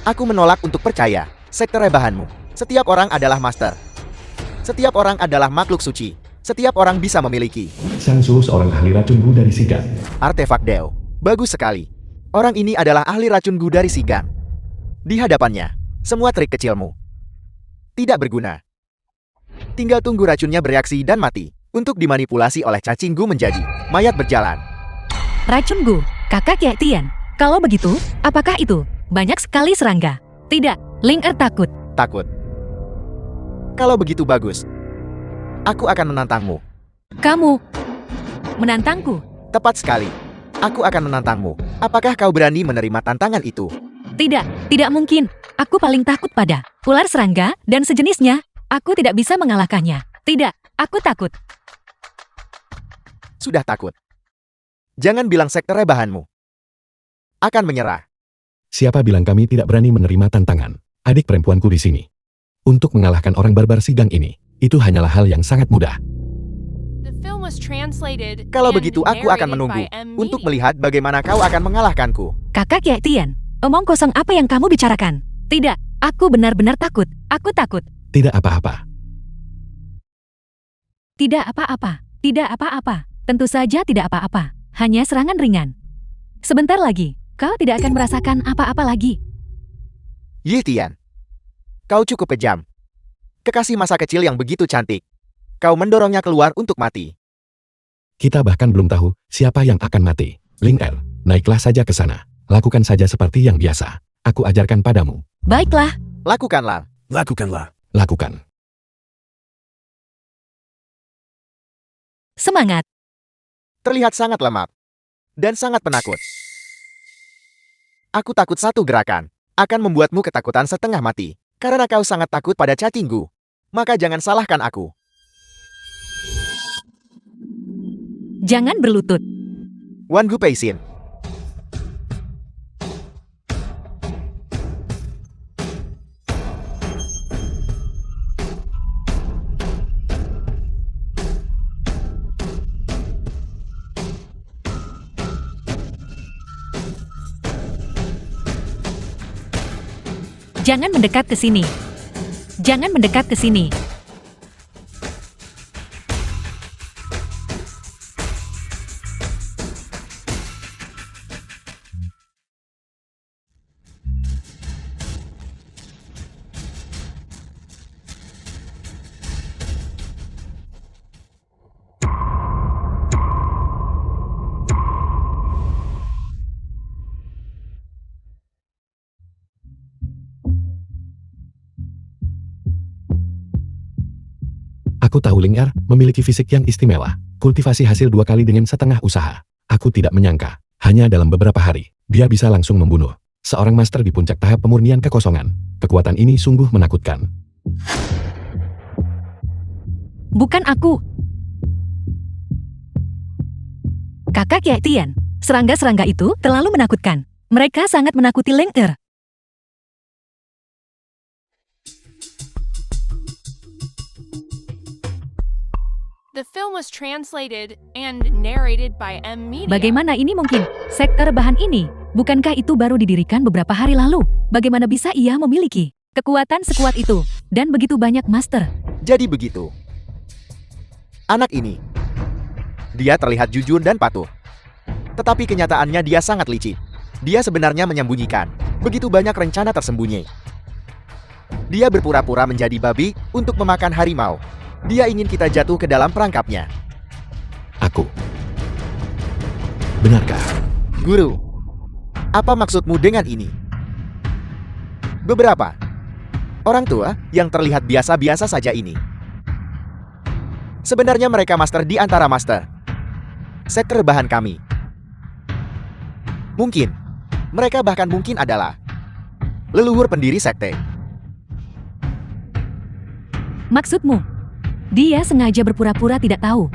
Aku menolak untuk percaya. Sekte rebahanmu. Setiap orang adalah master. Setiap orang adalah makhluk suci. Setiap orang bisa memiliki Sang Su seorang ahli racun Gu dari Sigan. artefak Dao. Bagus sekali. Orang ini adalah ahli racun Gu dari Sigang. Di hadapannya, semua trik kecilmu tidak berguna. Tinggal tunggu racunnya bereaksi dan mati untuk dimanipulasi oleh cacing Gu menjadi mayat berjalan. Racun Gu, kakak Ye Tian. Kalau begitu, apakah itu? Banyak sekali serangga. Tidak, Ling Er takut. Takut. Kalau begitu bagus. Aku akan menantangmu. Kamu menantangku. Tepat sekali. Aku akan menantangmu. Apakah kau berani menerima tantangan itu? Tidak mungkin. Aku paling takut pada ular serangga dan sejenisnya. Aku tidak bisa mengalahkannya. Tidak, aku takut. sudah takut. Jangan bilang sekte rebahanmu akan menyerah. Siapa bilang kami tidak berani menerima tantangan? Adik perempuanku di sini. Untuk mengalahkan orang barbar sidang ini, itu hanyalah hal yang sangat mudah. The film was translated Kalau and begitu aku akan narrated menunggu by M untuk Media. melihat bagaimana kau akan mengalahkanku. Kakak Kiai Tian, omong kosong apa yang kamu bicarakan? Tidak, aku benar-benar takut. Aku takut. Tidak apa-apa. Tidak apa-apa. Tidak apa-apa. Tentu saja tidak apa-apa. Hanya serangan ringan. Sebentar lagi, kau tidak akan merasakan apa-apa lagi. Yi Tian, kau cukup kejam. Kekasih masa kecil yang begitu cantik. Kau mendorongnya keluar untuk mati. Kita bahkan belum tahu siapa yang akan mati. Ling Er, naiklah saja ke sana. Lakukan saja seperti yang biasa. Aku ajarkan padamu. Baiklah, Lakukanlah. Lakukanlah. Lakukan. semangat. Terlihat sangat lemah. Dan sangat penakut. Aku takut satu gerakan akan membuatmu ketakutan setengah mati. Karena kau sangat takut pada cacingku. Maka jangan salahkan aku. Jangan berlutut. Wan Gu Peisin. Jangan mendekat ke sini. Jangan mendekat ke sini. Aku tahu Ling Er memiliki fisik yang istimewa. Kultivasi hasil 2 kali dengan setengah usaha. Aku tidak menyangka, hanya dalam beberapa hari, dia bisa langsung membunuh seorang master di puncak tahap pemurnian kekosongan. Kekuatan ini sungguh menakutkan. Bukan aku. Kakak Kiai Tian, serangga-serangga itu terlalu menakutkan. Mereka sangat menakuti Ling Er. The film was translated and narrated by M Media. Bagaimana ini mungkin? Sekte rebahan ini, bukankah itu baru didirikan beberapa hari lalu? Bagaimana bisa ia memiliki kekuatan sekuat itu dan begitu banyak master? Jadi begitu. Anak ini. Dia terlihat jujur dan patuh. Tetapi kenyataannya dia sangat licik. Dia sebenarnya menyembunyikan begitu banyak rencana tersembunyi. Dia berpura-pura menjadi babi untuk memakan harimau. Dia ingin kita jatuh ke dalam perangkapnya. Aku. Benarkah? Guru, apa maksudmu dengan ini? Beberapa orang tua yang terlihat biasa-biasa saja ini. Sebenarnya mereka master di antara master. Sekte rebahan kami. Mungkin, mereka bahkan mungkin adalah leluhur pendiri sekte. Maksudmu? Dia sengaja berpura-pura tidak tahu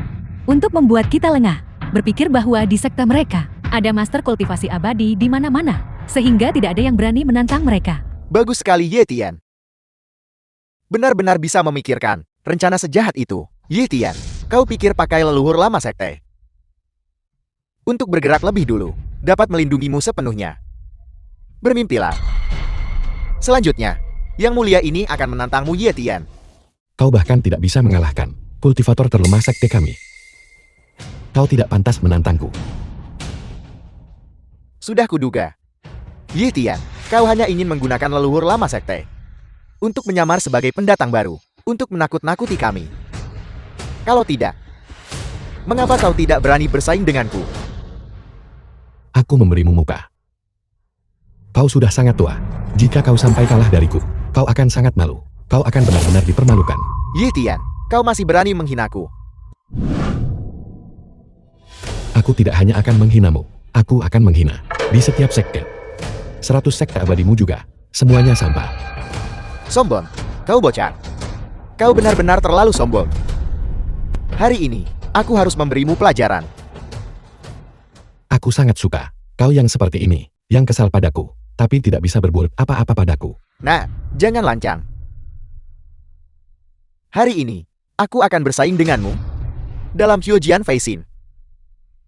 untuk membuat kita lengah, berpikir bahwa di sekte mereka ada master kultivasi abadi di mana-mana, sehingga tidak ada yang berani menantang mereka. Bagus sekali Ye Tian. Benar-benar bisa memikirkan rencana sejahat itu. Ye Tian, kau pikir pakai leluhur lama sekte untuk bergerak lebih dulu dapat melindungimu sepenuhnya. Bermimpilah. Selanjutnya, yang mulia ini akan menantangmu Ye Tian. Kau bahkan tidak bisa mengalahkan kultivator terlemah sekte kami. Kau tidak pantas menantangku. Sudah kuduga. Ye Tian, kau hanya ingin menggunakan leluhur lama sekte untuk menyamar sebagai pendatang baru, untuk menakut-nakuti kami. Kalau tidak, mengapa kau tidak berani bersaing denganku? Aku memberimu muka. Kau sudah sangat tua. Jika kau sampai kalah dariku, kau akan sangat malu. Kau akan benar-benar dipermalukan. Ye Tian, kau masih berani menghinaku. Aku tidak hanya akan menghinamu, aku akan menghina di setiap sekte. 100 sekte abadimu juga, semuanya sampah. Sombong, kau bocah. Kau benar-benar terlalu sombong. Hari ini, aku harus memberimu pelajaran. Aku sangat suka. Kau yang seperti ini, yang kesal padaku, tapi tidak bisa berbuat apa-apa padaku. Nah, jangan lancang. Hari ini, aku akan bersaing denganmu dalam Hyujian Facing.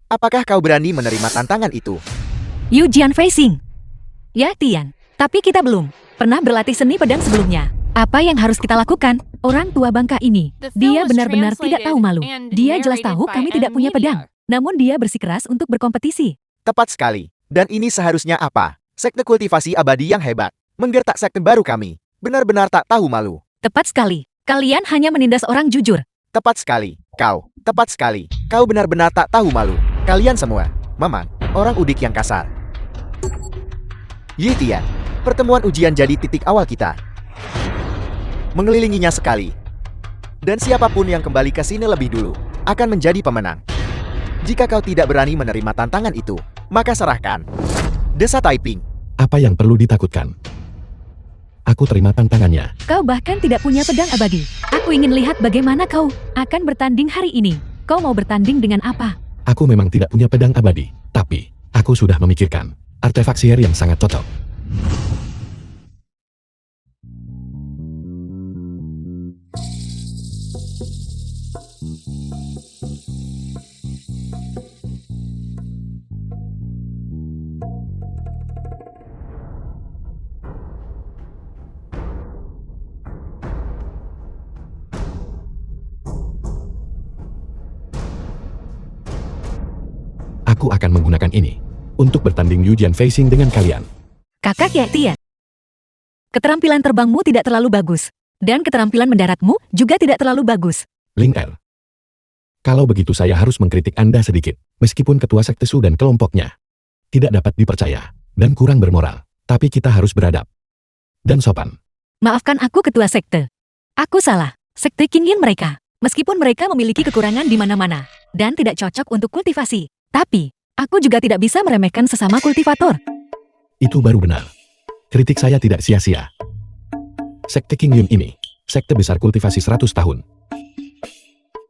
Apakah kau berani menerima tantangan itu? Yujian Facing. Ya, Tian. Tapi kita belum pernah berlatih seni pedang sebelumnya. Apa yang harus kita lakukan? Orang tua bangka ini, The film dia was benar-benar tidak tahu malu. translated and Dia jelas narrated tahu by kami tidak punya M pedang. Media. Namun dia bersikeras untuk berkompetisi. Tepat sekali. Dan ini seharusnya apa? Sekte kultivasi abadi yang hebat. Menggertak sekte baru kami. Benar-benar tak tahu malu. Tepat sekali. Kalian hanya menindas orang jujur. Tepat sekali. Kau. Tepat sekali. Kau benar-benar tak tahu malu. Kalian semua. Memang. Orang udik yang kasar. Yitian. Pertemuan ujian jadi titik awal kita. Mengelilinginya sekali. Dan siapapun yang kembali ke sini lebih dulu akan menjadi pemenang. Jika kau tidak berani menerima tantangan itu, maka serahkan. Desa Taiping. Apa yang perlu ditakutkan? Aku terima tantangannya. Kau bahkan tidak punya pedang abadi. Aku ingin lihat bagaimana kau akan bertanding hari ini. Kau mau bertanding dengan apa? Aku memang tidak punya pedang abadi, tapi aku sudah memikirkan artefak sihir yang sangat cocok. Aku akan menggunakan ini untuk bertanding Yujian Facing dengan kalian. Kakak ya, Tian. Keterampilan terbangmu tidak terlalu bagus. Dan keterampilan mendaratmu juga tidak terlalu bagus. Ling Er. Kalau begitu saya harus mengkritik Anda sedikit, meskipun ketua sekte Su dan kelompoknya tidak dapat dipercaya dan kurang bermoral, tapi kita harus beradab dan sopan. Maafkan aku ketua sekte. Aku salah. Sekte Qingyin mereka. Meskipun mereka memiliki kekurangan di mana-mana dan tidak cocok untuk kultivasi. Tapi, aku juga tidak bisa meremehkan sesama kultivator. Itu baru benar. Kritik saya tidak sia-sia. Sekte Qingyin ini, sekte besar kultivasi 100 tahun.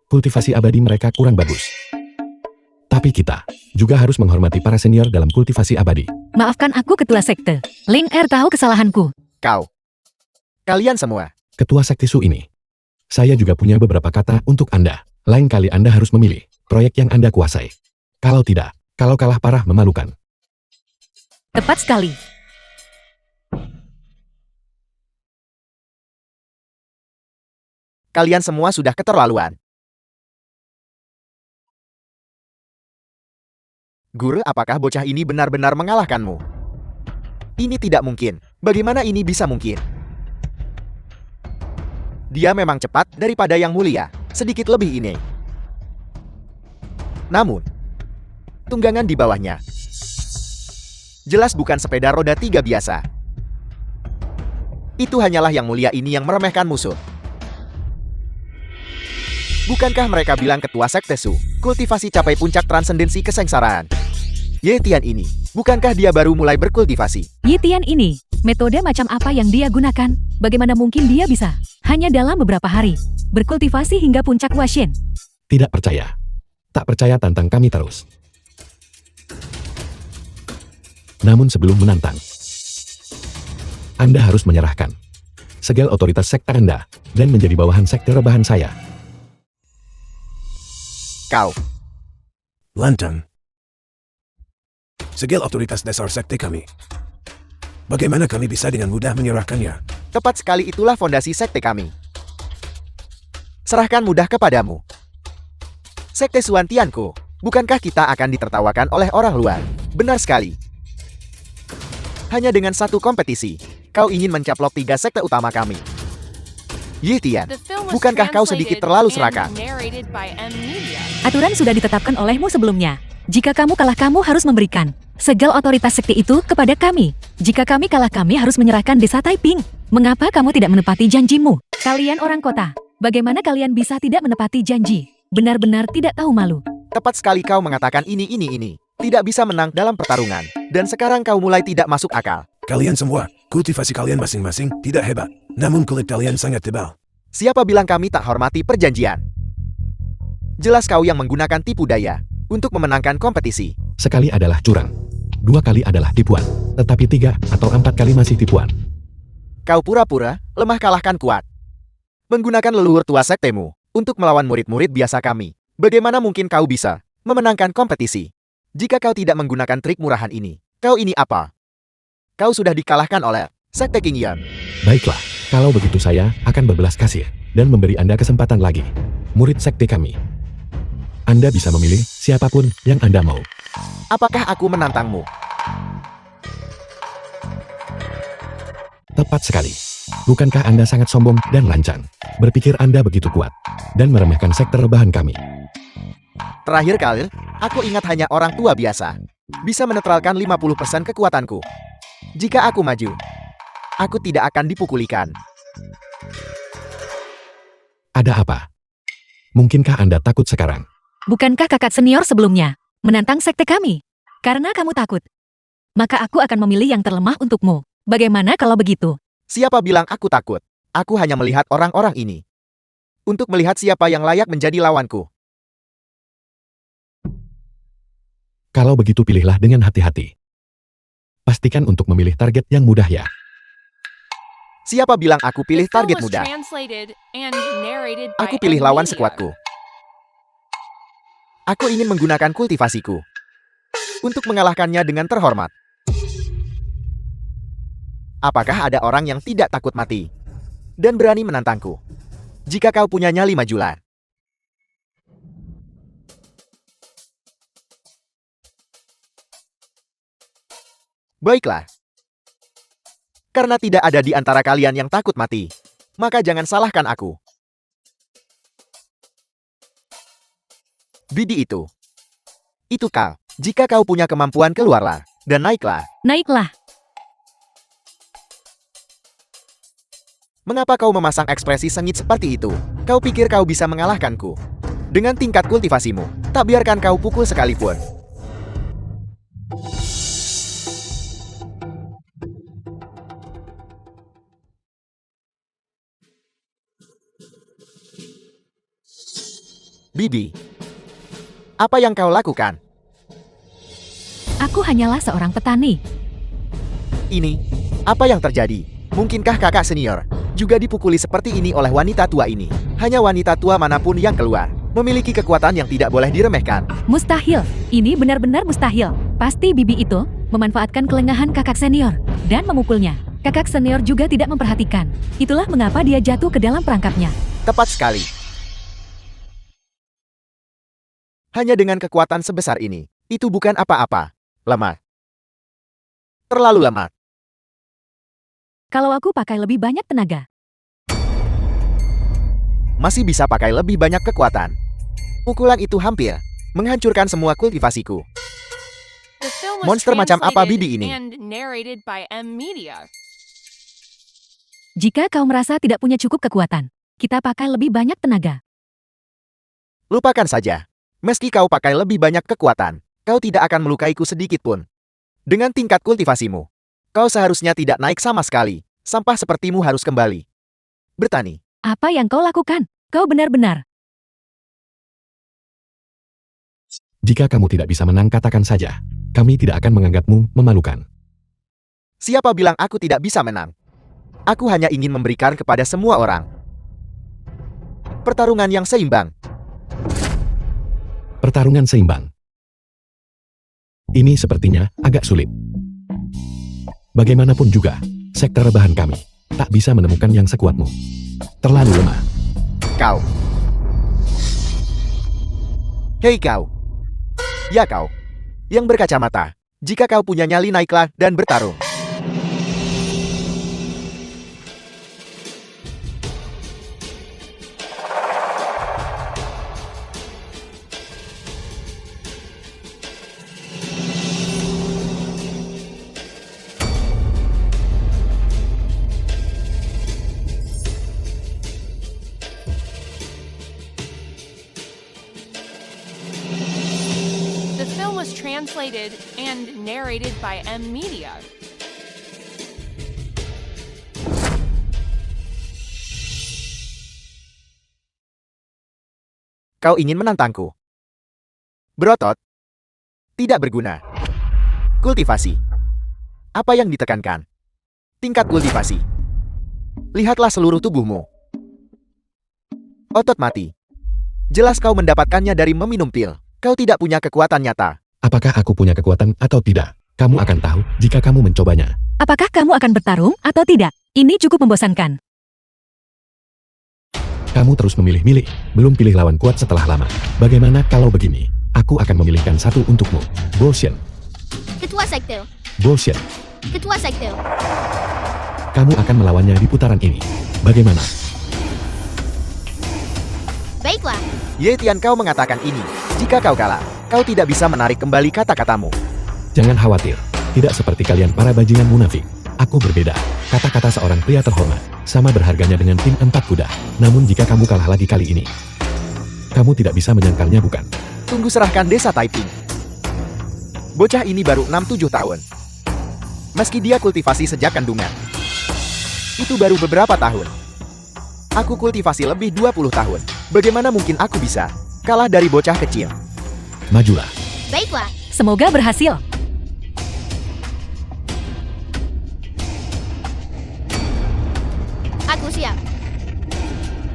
Kultivasi abadi mereka kurang bagus. Tapi kita juga harus menghormati para senior dalam kultivasi abadi. Maafkan aku ketua sekte. Ling Er tahu kesalahanku. Kau. Kalian semua. Ketua sekte Su ini, saya juga punya beberapa kata untuk Anda. Lain kali Anda harus memilih proyek yang Anda kuasai. Kalau tidak, kalau kalah parah memalukan. Tepat sekali. Kalian semua sudah keterlaluan. Guru, apakah bocah ini benar-benar mengalahkanmu? Ini tidak mungkin. Bagaimana ini bisa mungkin? Dia memang cepat daripada yang mulia. Sedikit lebih ini. Namun, tunggangan di bawahnya jelas bukan sepeda roda 3 biasa. Itu hanyalah yang mulia ini yang meremehkan musuh. Bukankah mereka bilang ketua sekte Su, kultivasi capai puncak transendensi kesengsaraan? Yetian ini, bukankah dia baru mulai berkultivasi? Yitian ini, metode macam apa yang dia gunakan? Bagaimana mungkin dia bisa, hanya dalam beberapa hari, berkultivasi hingga puncak Washin? Tidak percaya. Tak percaya, tantang kami terus. Namun sebelum menantang, Anda harus menyerahkan segala otoritas sekte Anda dan menjadi bawahan sekte rebahan saya. Kau. Lantang. Segala otoritas dasar sekte kami. Bagaimana kami bisa dengan mudah menyerahkannya? Tepat sekali, itulah fondasi sekte kami. Serahkan mudah kepadamu. Sekte Suantianku, bukankah kita akan ditertawakan oleh orang luar? Benar sekali. Hanya dengan satu kompetisi, kau ingin mencaplok 3 sekte utama kami. Yitian, The film was bukankah kau sedikit translated terlalu and serakah? narrated by M Media. Aturan sudah ditetapkan olehmu sebelumnya. Jika kamu kalah, kamu harus memberikan segala otoritas sekte itu kepada kami. Jika kami kalah, kami harus menyerahkan desa Taiping. Mengapa kamu tidak menepati janjimu? Kalian orang kota, bagaimana kalian bisa tidak menepati janji? Benar-benar tidak tahu malu. Tepat sekali kau mengatakan ini. Tidak bisa menang dalam pertarungan. Dan sekarang kau mulai tidak masuk akal. Kalian semua, kultivasi kalian masing-masing tidak hebat. Namun kulit kalian sangat tebal. Siapa bilang kami tak hormati perjanjian? Jelas kau yang menggunakan tipu daya untuk memenangkan kompetisi. Sekali adalah curang. 2 kali adalah tipuan. Tetapi 3 atau 4 kali masih tipuan. Kau pura-pura lemah kalahkan kuat. Menggunakan leluhur tua sektemu untuk melawan murid-murid biasa kami. Bagaimana mungkin kau bisa memenangkan kompetisi? Jika kau tidak menggunakan trik murahan ini, kau ini apa? Kau sudah dikalahkan oleh Sekte King Yan. Baiklah, kalau begitu saya akan berbelas kasih dan memberi Anda kesempatan lagi. Murid sekte kami. Anda bisa memilih siapapun yang Anda mau. Apakah aku menantangmu? Tepat sekali. Bukankah Anda sangat sombong dan lancang? Berpikir Anda begitu kuat dan meremehkan sekte rebahan kami. Terakhir kali, aku ingat hanya orang tua biasa bisa menetralkan 50% kekuatanku. Jika aku maju, aku tidak akan dipukulikan. Ada apa? Mungkinkah Anda takut sekarang? Bukankah kakak senior sebelumnya menantang sekte kami? Karena kamu takut, maka aku akan memilih yang terlemah untukmu. Bagaimana kalau begitu? Siapa bilang aku takut? Aku hanya melihat orang-orang ini untuk melihat siapa yang layak menjadi lawanku. Kalau begitu pilihlah dengan hati-hati. Pastikan untuk memilih target yang mudah ya. Siapa bilang aku pilih The film target was mudah? translated and narrated by Aku pilih M lawan Media. sekuatku. Aku ingin menggunakan kultivasiku untuk mengalahkannya dengan terhormat. Apakah ada orang yang tidak takut mati dan berani menantangku? Jika kau punya nyali, majulah. Baiklah. Karena tidak ada di antara kalian yang takut mati, maka jangan salahkan aku. Bibi itu kau. Jika kau punya kemampuan, keluarlah dan naiklah. Naiklah. Mengapa kau memasang ekspresi sengit seperti itu? Kau pikir kau bisa mengalahkanku? Dengan tingkat kultivasimu, tak biarkan kau pukul sekalipun. Bibi, apa yang kau lakukan? Aku hanyalah seorang petani. Ini, apa yang terjadi? Mungkinkah kakak senior juga dipukuli seperti ini oleh wanita tua ini? Hanya wanita tua manapun yang keluar memiliki kekuatan yang tidak boleh diremehkan. Mustahil. Ini benar-benar mustahil. Pasti Bibi itu memanfaatkan kelengahan kakak senior dan memukulnya. Kakak senior juga tidak memperhatikan. Itulah mengapa dia jatuh ke dalam perangkapnya. Tepat sekali. Hanya dengan kekuatan sebesar ini, itu bukan apa-apa. Lemah. Terlalu lemah. Kalau aku pakai lebih banyak tenaga, Masih bisa pakai lebih banyak kekuatan. Pukulan itu hampir menghancurkan semua kultivasiku. The film was Monster macam apa translated Bibi ini? and narrated by M Media. jika kau merasa tidak punya cukup kekuatan, kita pakai lebih banyak tenaga. Lupakan saja. Meski kau pakai lebih banyak kekuatan, kau tidak akan melukaiku sedikit pun. Dengan tingkat kultivasimu, kau seharusnya tidak naik sama sekali. Sampah sepertimu harus kembali bertani. Apa yang kau lakukan? Kau benar-benar. Jika kamu tidak bisa menang, katakan saja. Kami tidak akan menganggapmu memalukan. Siapa bilang aku tidak bisa menang? Aku hanya ingin memberikan kepada semua orang pertarungan yang seimbang. Pertarungan seimbang. Ini sepertinya agak sulit. Bagaimanapun juga, sekte rebahan kami tak bisa menemukan yang sekuatmu. Terlalu lemah. Kau. Hei kau. Ya kau. Yang berkacamata. Jika kau punya nyali, naiklah dan bertarung. The film was translated and narrated by M Media. Kau ingin menantangku? Berotot? Tidak berguna. Kultivasi. Apa yang ditekankan? Tingkat kultivasi. Lihatlah seluruh tubuhmu. Otot mati. Jelas kau mendapatkannya dari meminum pil. Kau tidak punya kekuatan nyata. Apakah aku punya kekuatan atau tidak? Kamu akan tahu jika kamu mencobanya. Apakah kamu akan bertarung atau tidak? Ini cukup membosankan. Kamu terus memilih-milih, belum pilih lawan kuat setelah lama. Bagaimana kalau begini? Aku akan memilihkan satu untukmu. Bullshit. Ketua sekte. Bullshit. Ketua sekte. Kamu akan melawannya di putaran ini. Bagaimana? Baiklah. Ye Tian, kau mengatakan ini. Jika kau kalah, kau tidak bisa menarik kembali kata-katamu. Jangan khawatir, tidak seperti kalian para bajingan munafik. Aku berbeda. Kata-kata seorang pria terhormat, sama berharganya dengan tim 4 kuda. Namun jika kamu kalah lagi kali ini, kamu tidak bisa menyangkalnya, bukan? Tunggu, serahkan desa Taiping. Bocah ini baru 6-7 tahun. Meski dia kultivasi sejak kandungan, itu baru beberapa tahun. Aku kultivasi lebih 20 tahun. Bagaimana mungkin aku bisa kalah dari bocah kecil? Majulah. Baiklah. Semoga berhasil. Aku siap.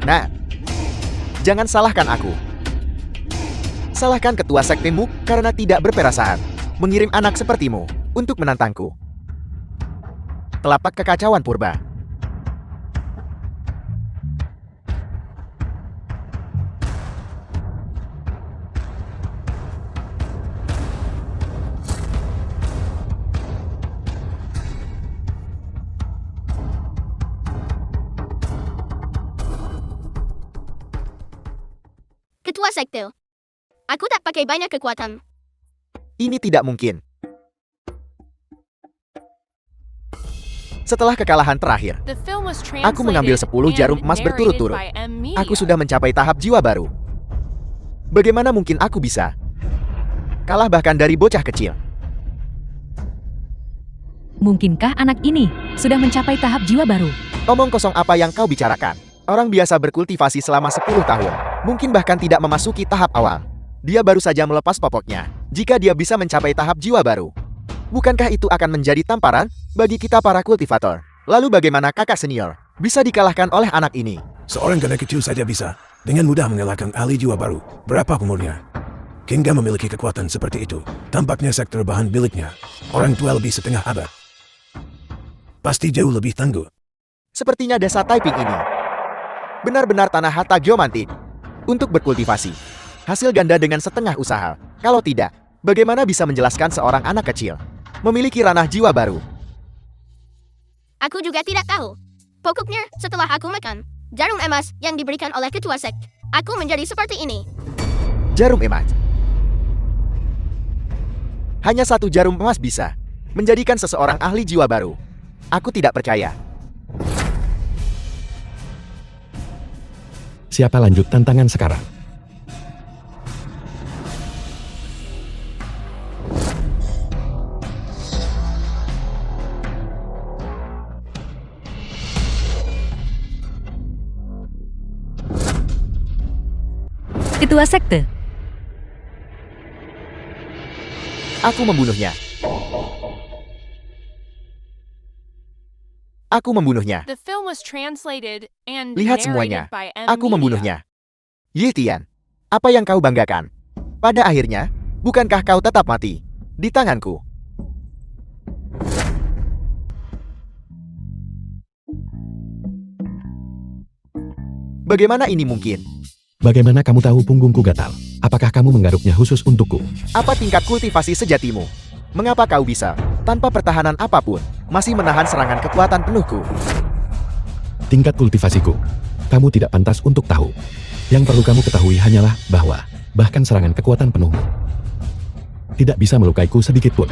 Nah, jangan salahkan aku. Salahkan ketua sektemu karena tidak berperasaan mengirim anak sepertimu untuk menantangku. Telapak kekacauan purba. Ketua sekte. Aku tak pakai banyak kekuatan. Ini tidak mungkin. Setelah kekalahan terakhir, The film was aku mengambil 10 jarum translated emas and berturut-turut. narrated by M Media. Aku sudah mencapai tahap jiwa baru. Bagaimana mungkin aku bisa kalah bahkan dari bocah kecil? Mungkinkah anak ini sudah mencapai tahap jiwa baru? Omong kosong apa yang kau bicarakan? Orang biasa berkultivasi selama 10 tahun. Mungkin bahkan tidak memasuki tahap awal. Dia baru saja melepas popoknya. Jika dia bisa mencapai tahap jiwa baru, bukankah itu akan menjadi tamparan bagi kita para kultivator? Lalu bagaimana kakak senior bisa dikalahkan oleh anak ini? Seorang gadis kecil saja bisa dengan mudah mengalahkan ahli jiwa baru. Berapa umurnya? Hingga memiliki kekuatan seperti itu. Tampaknya sektor bahan miliknya orang tua lebih setengah abad. Pasti jauh lebih tangguh. Sepertinya desa Taiping ini benar-benar tanah harta geomantik untuk berkultivasi. Hasil ganda dengan setengah usaha. Kalau tidak, bagaimana bisa menjelaskan seorang anak kecil memiliki ranah jiwa baru? Aku juga tidak tahu. Pokoknya, setelah aku makan jarum emas yang diberikan oleh ketua sekt, aku menjadi seperti ini. Jarum emas. Hanya satu jarum emas bisa menjadikan seseorang ahli jiwa baru. Aku tidak percaya. Siapa lanjut tantangan sekarang? Ketua sekte. Aku membunuhnya. Aku membunuhnya. The film was translated and Lihat narrated semuanya. by M Aku Media. membunuhnya. Ye Tian, apa yang kau banggakan? Pada akhirnya, bukankah kau tetap mati di tanganku? Bagaimana ini mungkin? Bagaimana kamu tahu punggungku gatal? Apakah kamu menggaruknya khusus untukku? Apa tingkat kultivasi sejatimu? Mengapa kau bisa, tanpa pertahanan apapun, masih menahan serangan kekuatan penuhku? Tingkat kultivasiku. Kamu tidak pantas untuk tahu. Yang perlu kamu ketahui hanyalah bahwa, bahkan serangan kekuatan penuhmu tidak bisa melukaiku sedikit pun.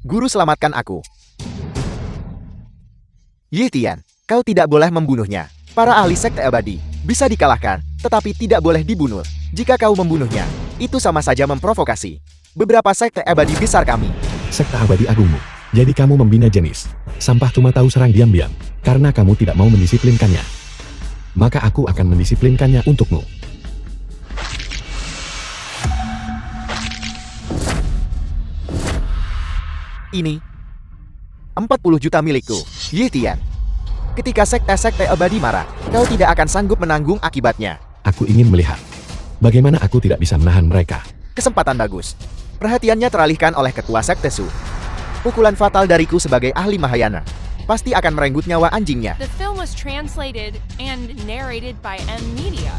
Guru, selamatkan aku. Ye Tian, kau tidak boleh membunuhnya. Para ahli sekte abadi bisa dikalahkan, tetapi tidak boleh dibunuh. Jika kau membunuhnya, itu sama saja memprovokasi beberapa sekte abadi besar kami. Sekte abadi agungmu. Jadi kamu membina jenis sampah cuma tahu serang diam-diam, karena kamu tidak mau mendisiplinkannya. Maka aku akan mendisiplinkannya untukmu. Ini 40 juta milikku, Ye Tian. Ketika sekte-sekte abadi marah, kau tidak akan sanggup menanggung akibatnya. Aku ingin melihat bagaimana aku tidak bisa menahan mereka. Kesempatan bagus. Perhatiannya teralihkan oleh ketua sekte Su. Pukulan fatal dariku sebagai ahli Mahayana pasti akan merenggut nyawa anjingnya. The film was translated and narrated by M Media.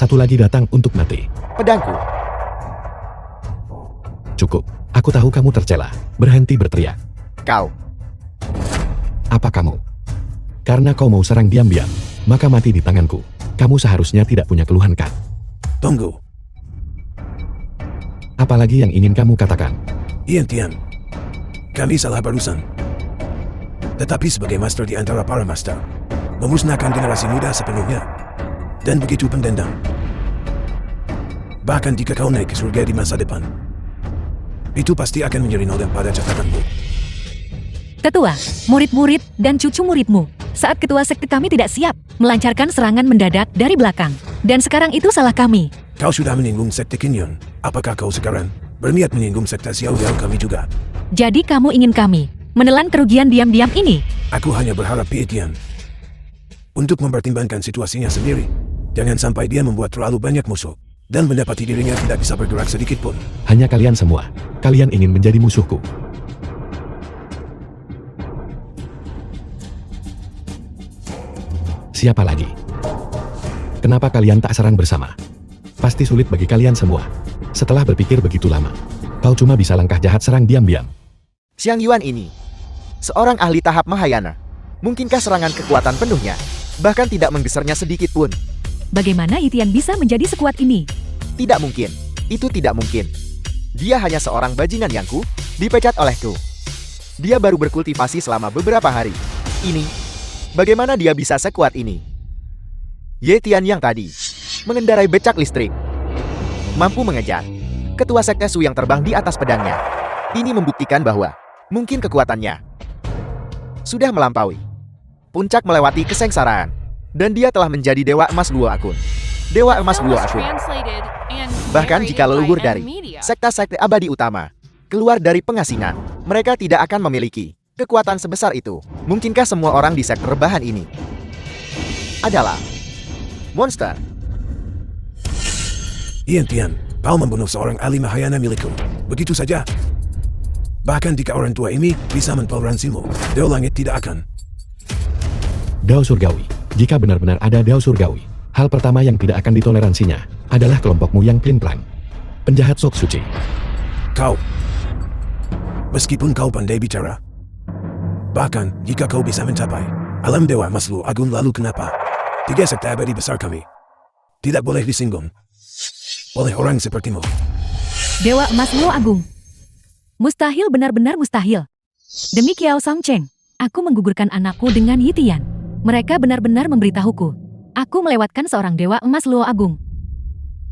Satu lagi datang untuk mati. Pedangku. Cukup. Aku tahu kamu tercela. Berhenti berteriak. Kau. Apa kamu? Karena kau mau serang diam-diam, maka mati di tanganku. Kamu seharusnya tidak punya keluhan kan? Tunggu. Apalagi yang ingin kamu katakan? Ian Tian. Kami salah barusan. Tetapi sebagai master di antara para master, memusnahkan generasi muda sepenuhnya. Dan begitu pendendam. Bahkan jika kau naik ke surga di masa depan, itu pasti akan menjadi noda pada catatanmu. Tetua, murid-murid, dan cucu muridmu, saat ketua sekte kami tidak siap, melancarkan serangan mendadak dari belakang. Dan sekarang itu salah kami. Kau sudah menyinggung sekte Kinyon. Apakah kau sekarang berniat menyinggung sekte Xiao Yao kami juga? Jadi kamu ingin kami menelan kerugian diam-diam ini? Aku hanya berharap Pietian untuk mempertimbangkan situasinya sendiri. Jangan sampai dia membuat terlalu banyak musuh dan mendapati dirinya tidak bisa bergerak sedikit pun. Hanya kalian semua. Kalian ingin menjadi musuhku. Siapa lagi? Kenapa kalian tak serang bersama? Pasti sulit bagi kalian semua. Setelah berpikir begitu lama, kau cuma bisa langkah jahat serang diam-diam. Xiang Yuan ini seorang ahli tahap Mahayana. Mungkinkah serangan kekuatan penuhnya bahkan tidak menggesernya sedikit pun? Bagaimana Itian bisa menjadi sekuat ini? Tidak mungkin. Itu tidak mungkin. Dia hanya seorang bajingan yangku, dipecat olehku. Dia baru berkultivasi selama beberapa hari. Ini, bagaimana dia bisa sekuat ini? Ye Tian yang tadi mengendarai becak listrik, mampu mengejar ketua sekte Su yang terbang di atas pedangnya. Ini membuktikan bahwa mungkin kekuatannya sudah melampaui puncak melewati kesengsaraan. Dan dia telah menjadi Dewa Emas Luo Akun. Dewa The Emas film Luo was Akun. translated and Bahkan jika narrated leluhur by dari M Media. sekte-sekte abadi utama keluar dari pengasingan, mereka tidak akan memiliki kekuatan sebesar itu. Mungkinkah semua orang di sektor bahan ini adalah monster? Ian Tian, kau membunuh seorang ahli Mahayana milikku. Begitu saja. Bahkan jika orang tua ini bisa mentoleransimu, Dao Langit tidak akan. Dao Surgawi. Jika benar-benar ada Dao Surgawi, hal pertama yang tidak akan ditoleransinya adalah kelompokmu yang plin-plan. Penjahat sok suci. Kau. Meskipun kau pandai bicara, bahkan jika kau bisa mencapai alam Dewa Emas Luo Agung, lalu kenapa 3 sekte abadi besar kami tidak boleh disinggung oleh orang sepertimu? Dewa Emas Luo Agung. Mustahil, benar-benar mustahil. Demi Kiao Song Cheng, aku menggugurkan anakku dengan Yitian. Mereka benar-benar memberitahuku. Aku melewatkan seorang Dewa Emas Luo Agung.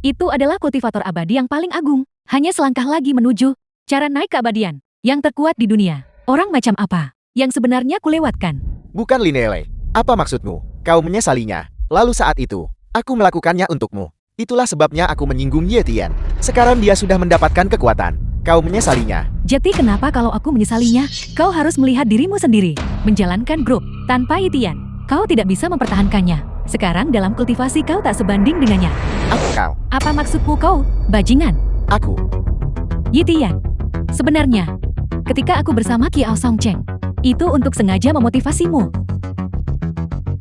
Itu adalah kultivator abadi yang paling agung. Hanya selangkah lagi menuju cara naik keabadian yang terkuat di dunia. Orang macam apa yang sebenarnya kulewatkan? Bukan Linele. Apa maksudmu? Kau menyesalinya. Lalu saat itu, aku melakukannya untukmu. Itulah sebabnya aku menyinggung Ye Tian. Sekarang dia sudah mendapatkan kekuatan. Kau menyesalinya. Jadi kenapa kalau aku menyesalinya? Kau harus melihat dirimu sendiri. Menjalankan grup tanpa Yitian. Kau tidak bisa mempertahankannya. Sekarang dalam kultivasi kau tak sebanding dengannya. Kau. Apa maksudmu kau, bajingan? Aku. Yitian. Sebenarnya, ketika aku bersama Kiao Song Cheng, itu untuk sengaja memotivasimu.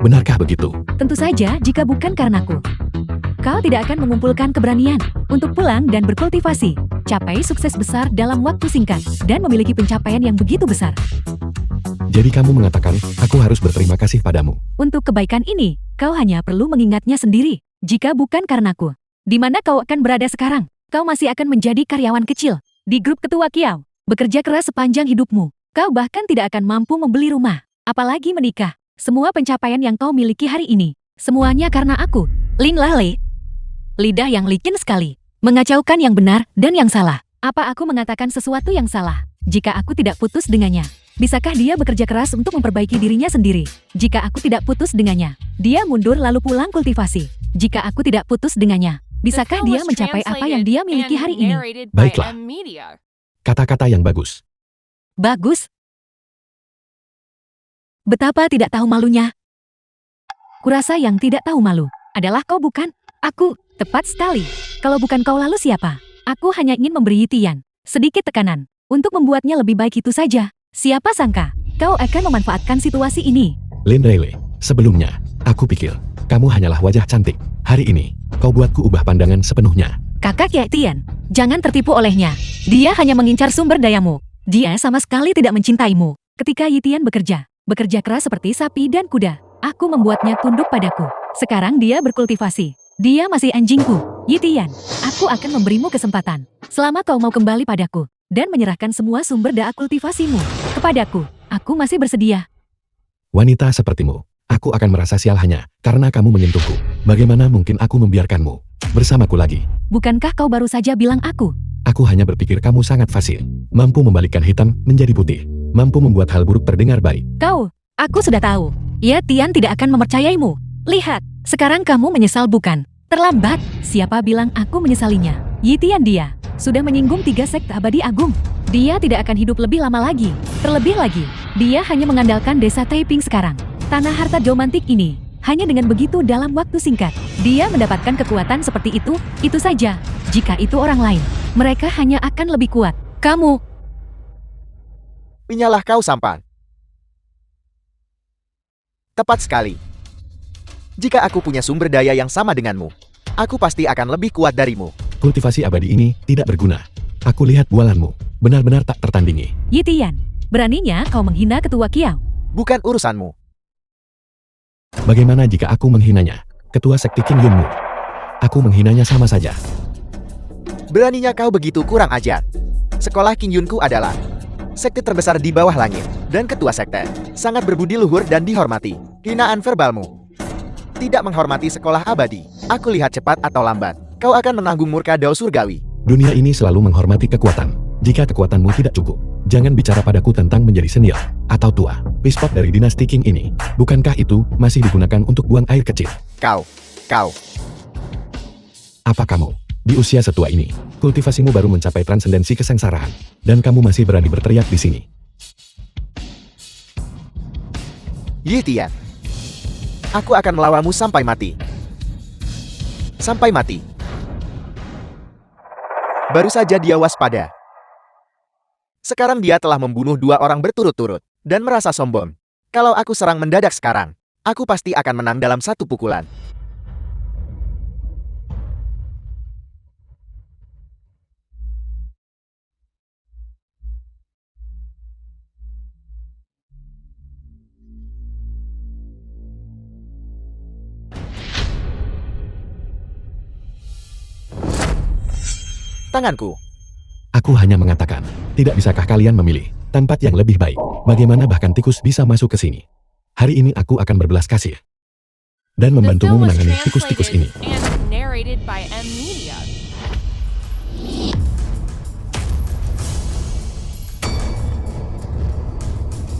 Benarkah begitu? Tentu saja jika bukan karenaku. Kau tidak akan mengumpulkan keberanian untuk pulang dan berkultivasi, capai sukses besar dalam waktu singkat, dan memiliki pencapaian yang begitu besar. Jadi kamu mengatakan, aku harus berterima kasih padamu. Untuk kebaikan ini, kau hanya perlu mengingatnya sendiri. Jika bukan karenaku, di mana kau akan berada sekarang? Kau masih akan menjadi karyawan kecil di grup ketua Kiao, bekerja keras sepanjang hidupmu. Kau bahkan tidak akan mampu membeli rumah, apalagi menikah. Semua pencapaian yang kau miliki hari ini, semuanya karena aku, Lin Lahle. Lidah yang licin sekali, mengacaukan yang benar dan yang salah. Apa aku mengatakan sesuatu yang salah? Jika aku tidak putus dengannya, bisakah dia bekerja keras untuk memperbaiki dirinya sendiri? Jika aku tidak putus dengannya, dia mundur lalu pulang kultivasi. Jika aku tidak putus dengannya, bisakah dia mencapai apa yang dia miliki hari ini? Baiklah. Kata-kata yang bagus. Bagus. Betapa tidak tahu malunya. Kurasa yang tidak tahu malu adalah kau, bukan? Aku, tepat sekali. Kalau bukan kau lalu siapa? Aku hanya ingin memberi Tian sedikit tekanan untuk membuatnya lebih baik, itu saja. Siapa sangka kau akan memanfaatkan situasi ini. Lin Rayleigh, sebelumnya, aku pikir kamu hanyalah wajah cantik. Hari ini, kau buatku ubah pandangan sepenuhnya. Kakak Ye Tian, jangan tertipu olehnya. Dia hanya mengincar sumber dayamu. Dia sama sekali tidak mencintaimu. Ketika Ye Tian bekerja keras seperti sapi dan kuda, aku membuatnya tunduk padaku. Sekarang dia berkultivasi. Dia masih anjingku. Ye Tian, aku akan memberimu kesempatan. Selama kau mau kembali padaku dan menyerahkan semua sumber daya kultivasimu kepadaku, aku masih bersedia. Wanita sepertimu, aku akan merasa sial hanya karena kamu menyentuhku. Bagaimana mungkin aku membiarkanmu bersamaku lagi? Bukankah kau baru saja bilang aku? Aku hanya berpikir kamu sangat fasil, mampu membalikkan hitam menjadi putih, mampu membuat hal buruk terdengar baik. Aku sudah tahu. Ye Tian tidak akan mempercayaimu. Lihat, sekarang kamu menyesal, bukan? Terlambat. Siapa bilang aku menyesalinya? Ye Tian, dia sudah menyinggung 3 sekte abadi agung. Dia tidak akan hidup lebih lama lagi. Terlebih lagi, dia hanya mengandalkan desa Taiping sekarang. Tanah harta geomantik ini. Hanya dengan begitu dalam waktu singkat, dia mendapatkan kekuatan seperti itu saja. Jika itu orang lain, mereka hanya akan lebih kuat. Kamu, Pinyalah kau sampan. Tepat sekali. Jika aku punya sumber daya yang sama denganmu, aku pasti akan lebih kuat darimu. Kultivasi abadi ini tidak berguna. Aku lihat bualanmu, benar-benar tak tertandingi. Ye Tian, beraninya kau menghina ketua Kiao. Bukan urusanmu. Bagaimana jika aku menghinanya? Ketua sekte Qin Yunmu. Aku menghinanya sama saja. Beraninya kau begitu kurang ajar. Sekolah Qin Yunku adalah sekte terbesar di bawah langit, dan ketua sekte sangat berbudi luhur dan dihormati. Hinaan verbalmu tidak menghormati sekolah abadi. Aku lihat cepat atau lambat, kau akan menanggung murka Dao Surgawi. Dunia ini selalu menghormati kekuatan. Jika kekuatanmu tidak cukup, jangan bicara padaku tentang menjadi senior atau tua. Pispot dari dinasti Qing ini, bukankah itu masih digunakan untuk buang air kecil? Kau. Apa kamu? Di usia setua ini, kultivasimu baru mencapai transendensi kesengsaraan, dan kamu masih berani berteriak di sini. Ye Tian, aku akan melawanmu sampai mati. Sampai mati. Baru saja dia waspada. Sekarang dia telah membunuh 2 orang berturut-turut, dan merasa sombong. Kalau aku serang mendadak sekarang, aku pasti akan menang dalam 1 pukulan. Tanganku. Aku hanya mengatakan, tidak bisakah kalian memilih tempat yang lebih baik? Bagaimana bahkan tikus bisa masuk ke sini? Hari ini aku akan berbelas kasih dan The membantumu film was menangani tikus-tikus ini. translated and narrated by M Media.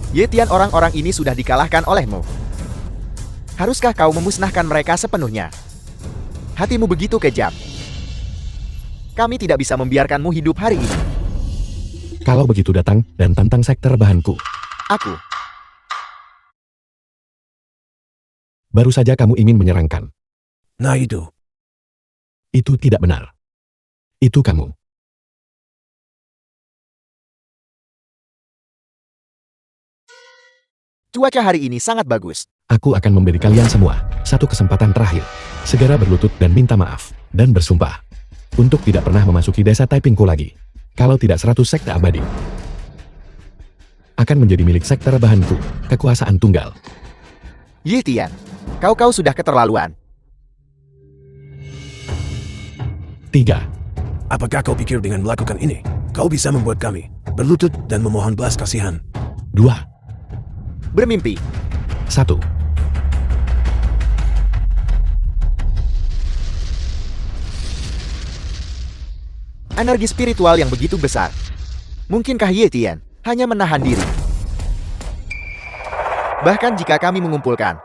Ye Tian, orang-orang ini sudah dikalahkan olehmu. Haruskah kau memusnahkan mereka sepenuhnya? Hatimu begitu kejam. Kami tidak bisa membiarkanmu hidup hari ini. Kalau begitu datang dan tantang sekte rebahanku. Aku. Baru saja kamu ingin menyerangkan. Nah itu. Itu tidak benar. Itu kamu. Cuaca hari ini sangat bagus. Aku akan memberi kalian semua 1 kesempatan terakhir. Segera berlutut dan minta maaf. Dan bersumpah. Untuk tidak pernah memasuki desa Taipingku lagi. Kalau tidak 100 sekte abadi akan menjadi milik sekte rebahanku. Kekuasaan tunggal. Ye Tian, kau sudah keterlaluan. 3. Apakah kau pikir dengan melakukan ini, kau bisa membuat kami berlutut dan memohon belas kasihan? 2. Bermimpi. 1. Energi spiritual yang begitu besar. Mungkinkah Ye Tian hanya menahan diri? Bahkan jika kami mengumpulkan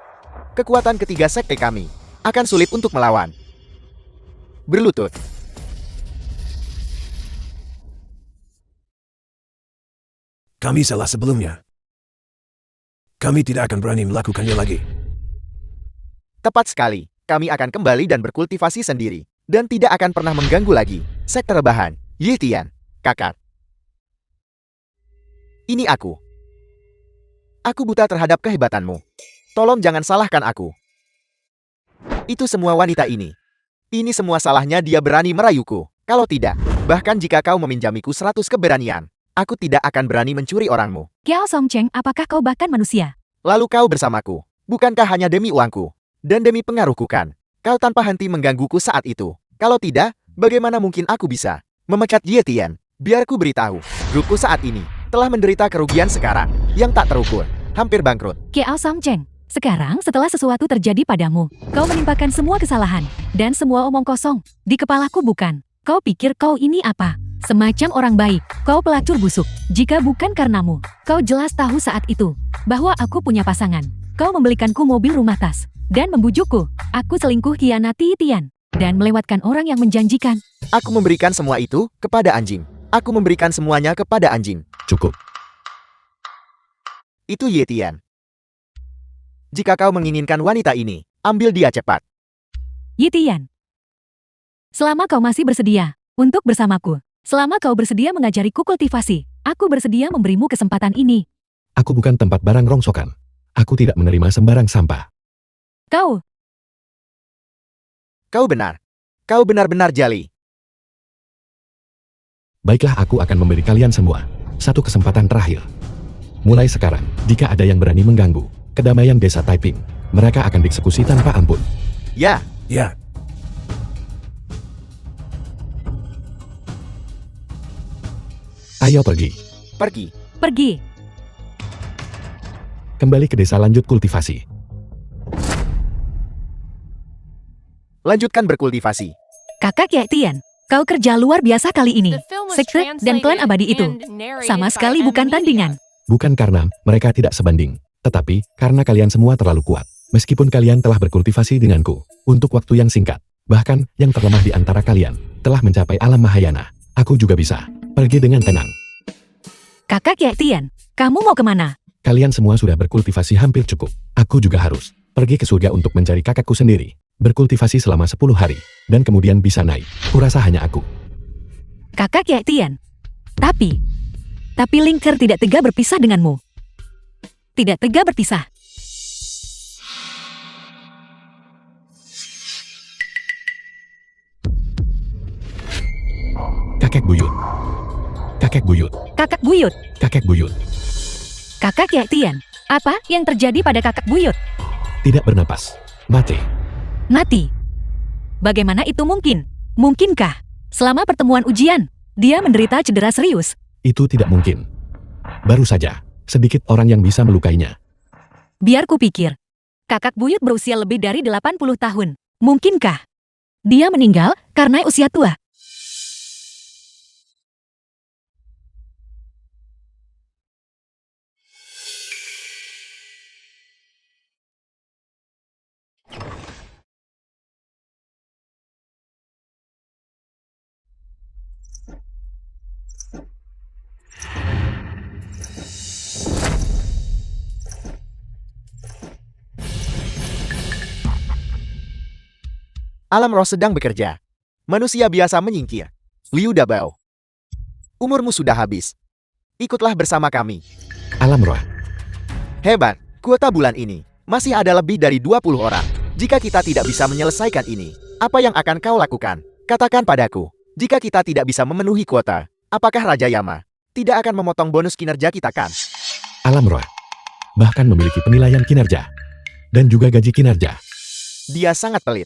kekuatan ketiga sekte kami, akan sulit untuk melawan. Berlutut. Kami salah sebelumnya. Kami tidak akan berani melakukannya lagi. Tepat sekali, kami akan kembali dan berkultivasi sendiri, dan tidak akan pernah mengganggu lagi sekte rebahan, Ye Tian, kakak. Ini aku. Aku buta terhadap kehebatanmu. Tolong jangan salahkan aku. Itu semua wanita ini. Ini semua salahnya dia berani merayuku. Kalau tidak, bahkan jika kau meminjamiku 100 keberanian, aku tidak akan berani mencuri orangmu. Kiao Songcheng, apakah kau bahkan manusia? Lalu kau bersamaku. Bukankah hanya demi uangku? Dan demi pengaruhku kan? Kau tanpa henti menggangguku saat itu. Kalau tidak, bagaimana mungkin aku bisa memecat Ye Tian? Biar ku beritahu, grupku saat ini telah menderita kerugian sekarang yang tak terukur. Hampir bangkrut. Kiao Songcheng, sekarang setelah sesuatu terjadi padamu, kau menimpakan semua kesalahan dan semua omong kosong. Di kepalaku bukan. Kau pikir kau ini apa? Semacam orang baik. Kau pelacur busuk. Jika bukan karenamu, kau jelas tahu saat itu bahwa aku punya pasangan. Kau membelikanku mobil rumah tas dan membujukku. Aku selingkuh khianati Tian dan melewatkan orang yang menjanjikan. Aku memberikan semua itu kepada anjing. Aku memberikan semuanya kepada anjing. Cukup. Itu Ye Tian. Jika kau menginginkan wanita ini, ambil dia cepat. Ye Tian, selama kau masih bersedia untuk bersamaku, selama kau bersedia mengajariku kultivasi, aku bersedia memberimu kesempatan ini. Aku bukan tempat barang rongsokan. Aku tidak menerima sembarang sampah. Kau benar. Kau benar-benar jali. Baiklah, aku akan memberi kalian semua satu kesempatan terakhir. Mulai sekarang, jika ada yang berani mengganggu kedamaian desa Taiping, mereka akan dieksekusi tanpa ampun. Ya, Ya, Ayo pergi. pergi. Pergi. Kembali ke desa, lanjut kultivasi. Lanjutkan berkultivasi. Kakak Ye Tian, kau kerja luar biasa kali ini. The film was Sekte dan klan translated abadi itu and narrated sama by sekali M bukan Media. tandingan. Bukan karena mereka tidak sebanding, tetapi karena kalian semua terlalu kuat. Meskipun kalian telah berkultivasi denganku untuk waktu yang singkat, bahkan yang terlemah di antara kalian telah mencapai alam Mahayana, aku juga bisa pergi dengan tenang. Kakak Ye Tian, kamu mau kemana? Kalian semua sudah berkultivasi hampir cukup. Aku juga harus pergi ke surga untuk mencari kakakku sendiri. Berkultivasi selama 10 hari, dan kemudian bisa naik. Kurasa hanya aku. Kakak Ye Tian. Tapi Linker tidak tega berpisah denganmu. Tidak tega berpisah. Kakek buyut. Kakek buyut. Kakak buyut. Kakek buyut. Kakak Ye Tian, apa yang terjadi pada kakak buyut? Tidak bernapas. Mati. Mati. Bagaimana itu mungkin? Mungkinkah selama pertemuan ujian, dia menderita cedera serius? Itu tidak mungkin. Baru saja, sedikit orang yang bisa melukainya. Biar kupikir. Kakak buyut berusia lebih dari 80 tahun. Mungkinkah dia meninggal karena usia tua? Alam roh sedang bekerja. Manusia biasa menyingkir. Liu Dabao. Umurmu sudah habis. Ikutlah bersama kami. Alam roh. Hebat, kuota bulan ini masih ada lebih dari 20 orang. Jika kita tidak bisa menyelesaikan ini, apa yang akan kau lakukan? Katakan padaku. Jika kita tidak bisa memenuhi kuota, apakah Raja Yama tidak akan memotong bonus kinerja kita kan? Alam roh. Bahkan memiliki penilaian kinerja. Dan juga gaji kinerja. Dia sangat pelit.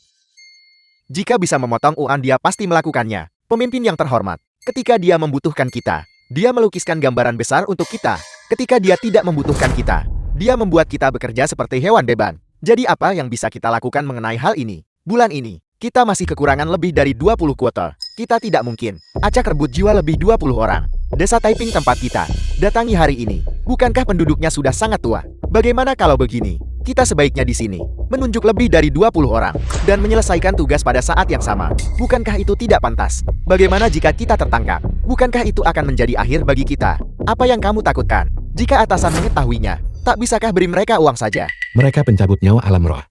Jika bisa memotong uang, dia pasti melakukannya. Pemimpin yang terhormat. Ketika dia membutuhkan kita, dia melukiskan gambaran besar untuk kita. Ketika dia tidak membutuhkan kita, dia membuat kita bekerja seperti hewan beban. Jadi apa yang bisa kita lakukan mengenai hal ini? Bulan ini, Kita masih kekurangan lebih dari 20 kuota. Kita tidak mungkin acak rebut jiwa lebih 20 orang. Desa Taiping tempat kita datangi hari ini. Bukankah penduduknya sudah sangat tua? Bagaimana kalau begini? Kita sebaiknya di sini menunjuk lebih dari 20 orang dan menyelesaikan tugas pada saat yang sama. Bukankah itu tidak pantas? Bagaimana jika kita tertangkap? Bukankah itu akan menjadi akhir bagi kita? Apa yang kamu takutkan? Jika atasan mengetahuinya, tak bisakah beri mereka uang saja? Mereka pencabut nyawa alam roh.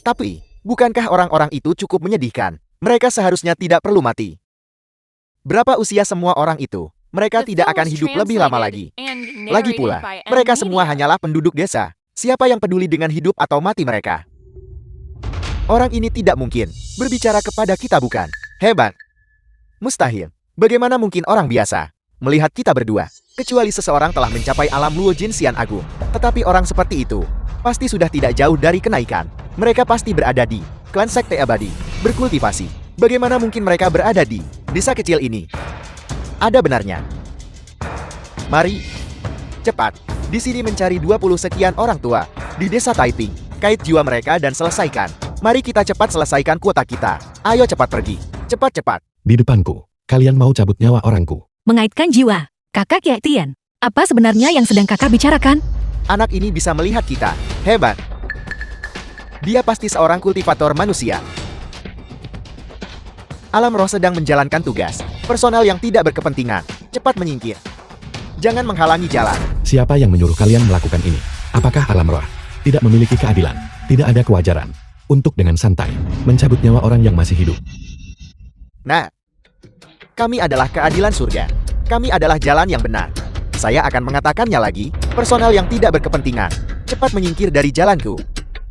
Tapi, bukankah orang-orang itu cukup menyedihkan? Mereka seharusnya tidak perlu mati. Berapa usia semua orang itu? Mereka The tidak film akan was hidup lebih lama translated lagi. and Lagi narrated pula, by M mereka semua Media. hanyalah penduduk desa. Siapa yang peduli dengan hidup atau mati mereka? Orang ini tidak mungkin berbicara kepada kita, bukan? Hebat. Mustahil. Bagaimana mungkin orang biasa melihat kita berdua? Kecuali seseorang telah mencapai alam Luo Jin Xian Agung. Tetapi orang seperti itu pasti sudah tidak jauh dari kenaikan. Mereka pasti berada di klan sekte abadi, berkultivasi. Bagaimana mungkin mereka berada di desa kecil ini? Ada benarnya. Mari, cepat. Di sini mencari 20 sekian orang tua di desa Taiping. Kait jiwa mereka dan selesaikan. Mari kita cepat selesaikan kuota kita. Ayo cepat pergi. Cepat-cepat. Di depanku, kalian mau cabut nyawa orangku. Mengaitkan jiwa. Kakak Kiai Tian, apa sebenarnya yang sedang kakak bicarakan? Anak ini bisa melihat kita. Hebat. Dia pasti seorang kultivator manusia. Alam roh sedang menjalankan tugas. Personal yang tidak berkepentingan. Cepat menyingkir. Jangan menghalangi jalan. Siapa yang menyuruh kalian melakukan ini? Apakah alam roh tidak memiliki keadilan? Tidak ada kewajaran untuk dengan santai mencabut nyawa orang yang masih hidup. Nah, kami adalah keadilan surga. Kami adalah jalan yang benar. Saya akan mengatakannya lagi, personal yang tidak berkepentingan. Cepat menyingkir dari jalanku.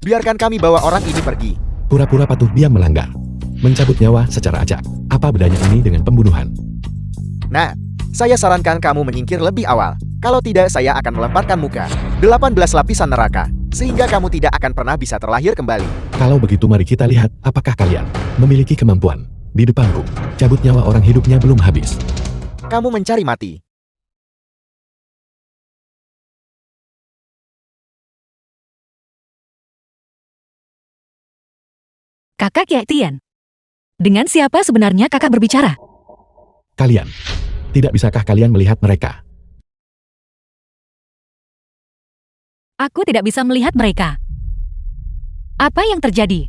Biarkan kami bawa orang ini pergi. Pura-pura patuh dia melanggar. Mencabut nyawa secara acak. Apa bedanya ini dengan pembunuhan? Nah, saya sarankan kamu menyingkir lebih awal. Kalau tidak, saya akan melemparkan muka 18 lapisan neraka, sehingga kamu tidak akan pernah bisa terlahir kembali. Kalau begitu mari kita lihat apakah kalian memiliki kemampuan. Di depanku, cabut nyawa orang hidupnya belum habis. Kamu mencari mati. Kakak Kiai Tian. Dengan siapa sebenarnya kakak berbicara? Kalian, tidak bisakah kalian melihat mereka? Aku tidak bisa melihat mereka. Apa yang terjadi?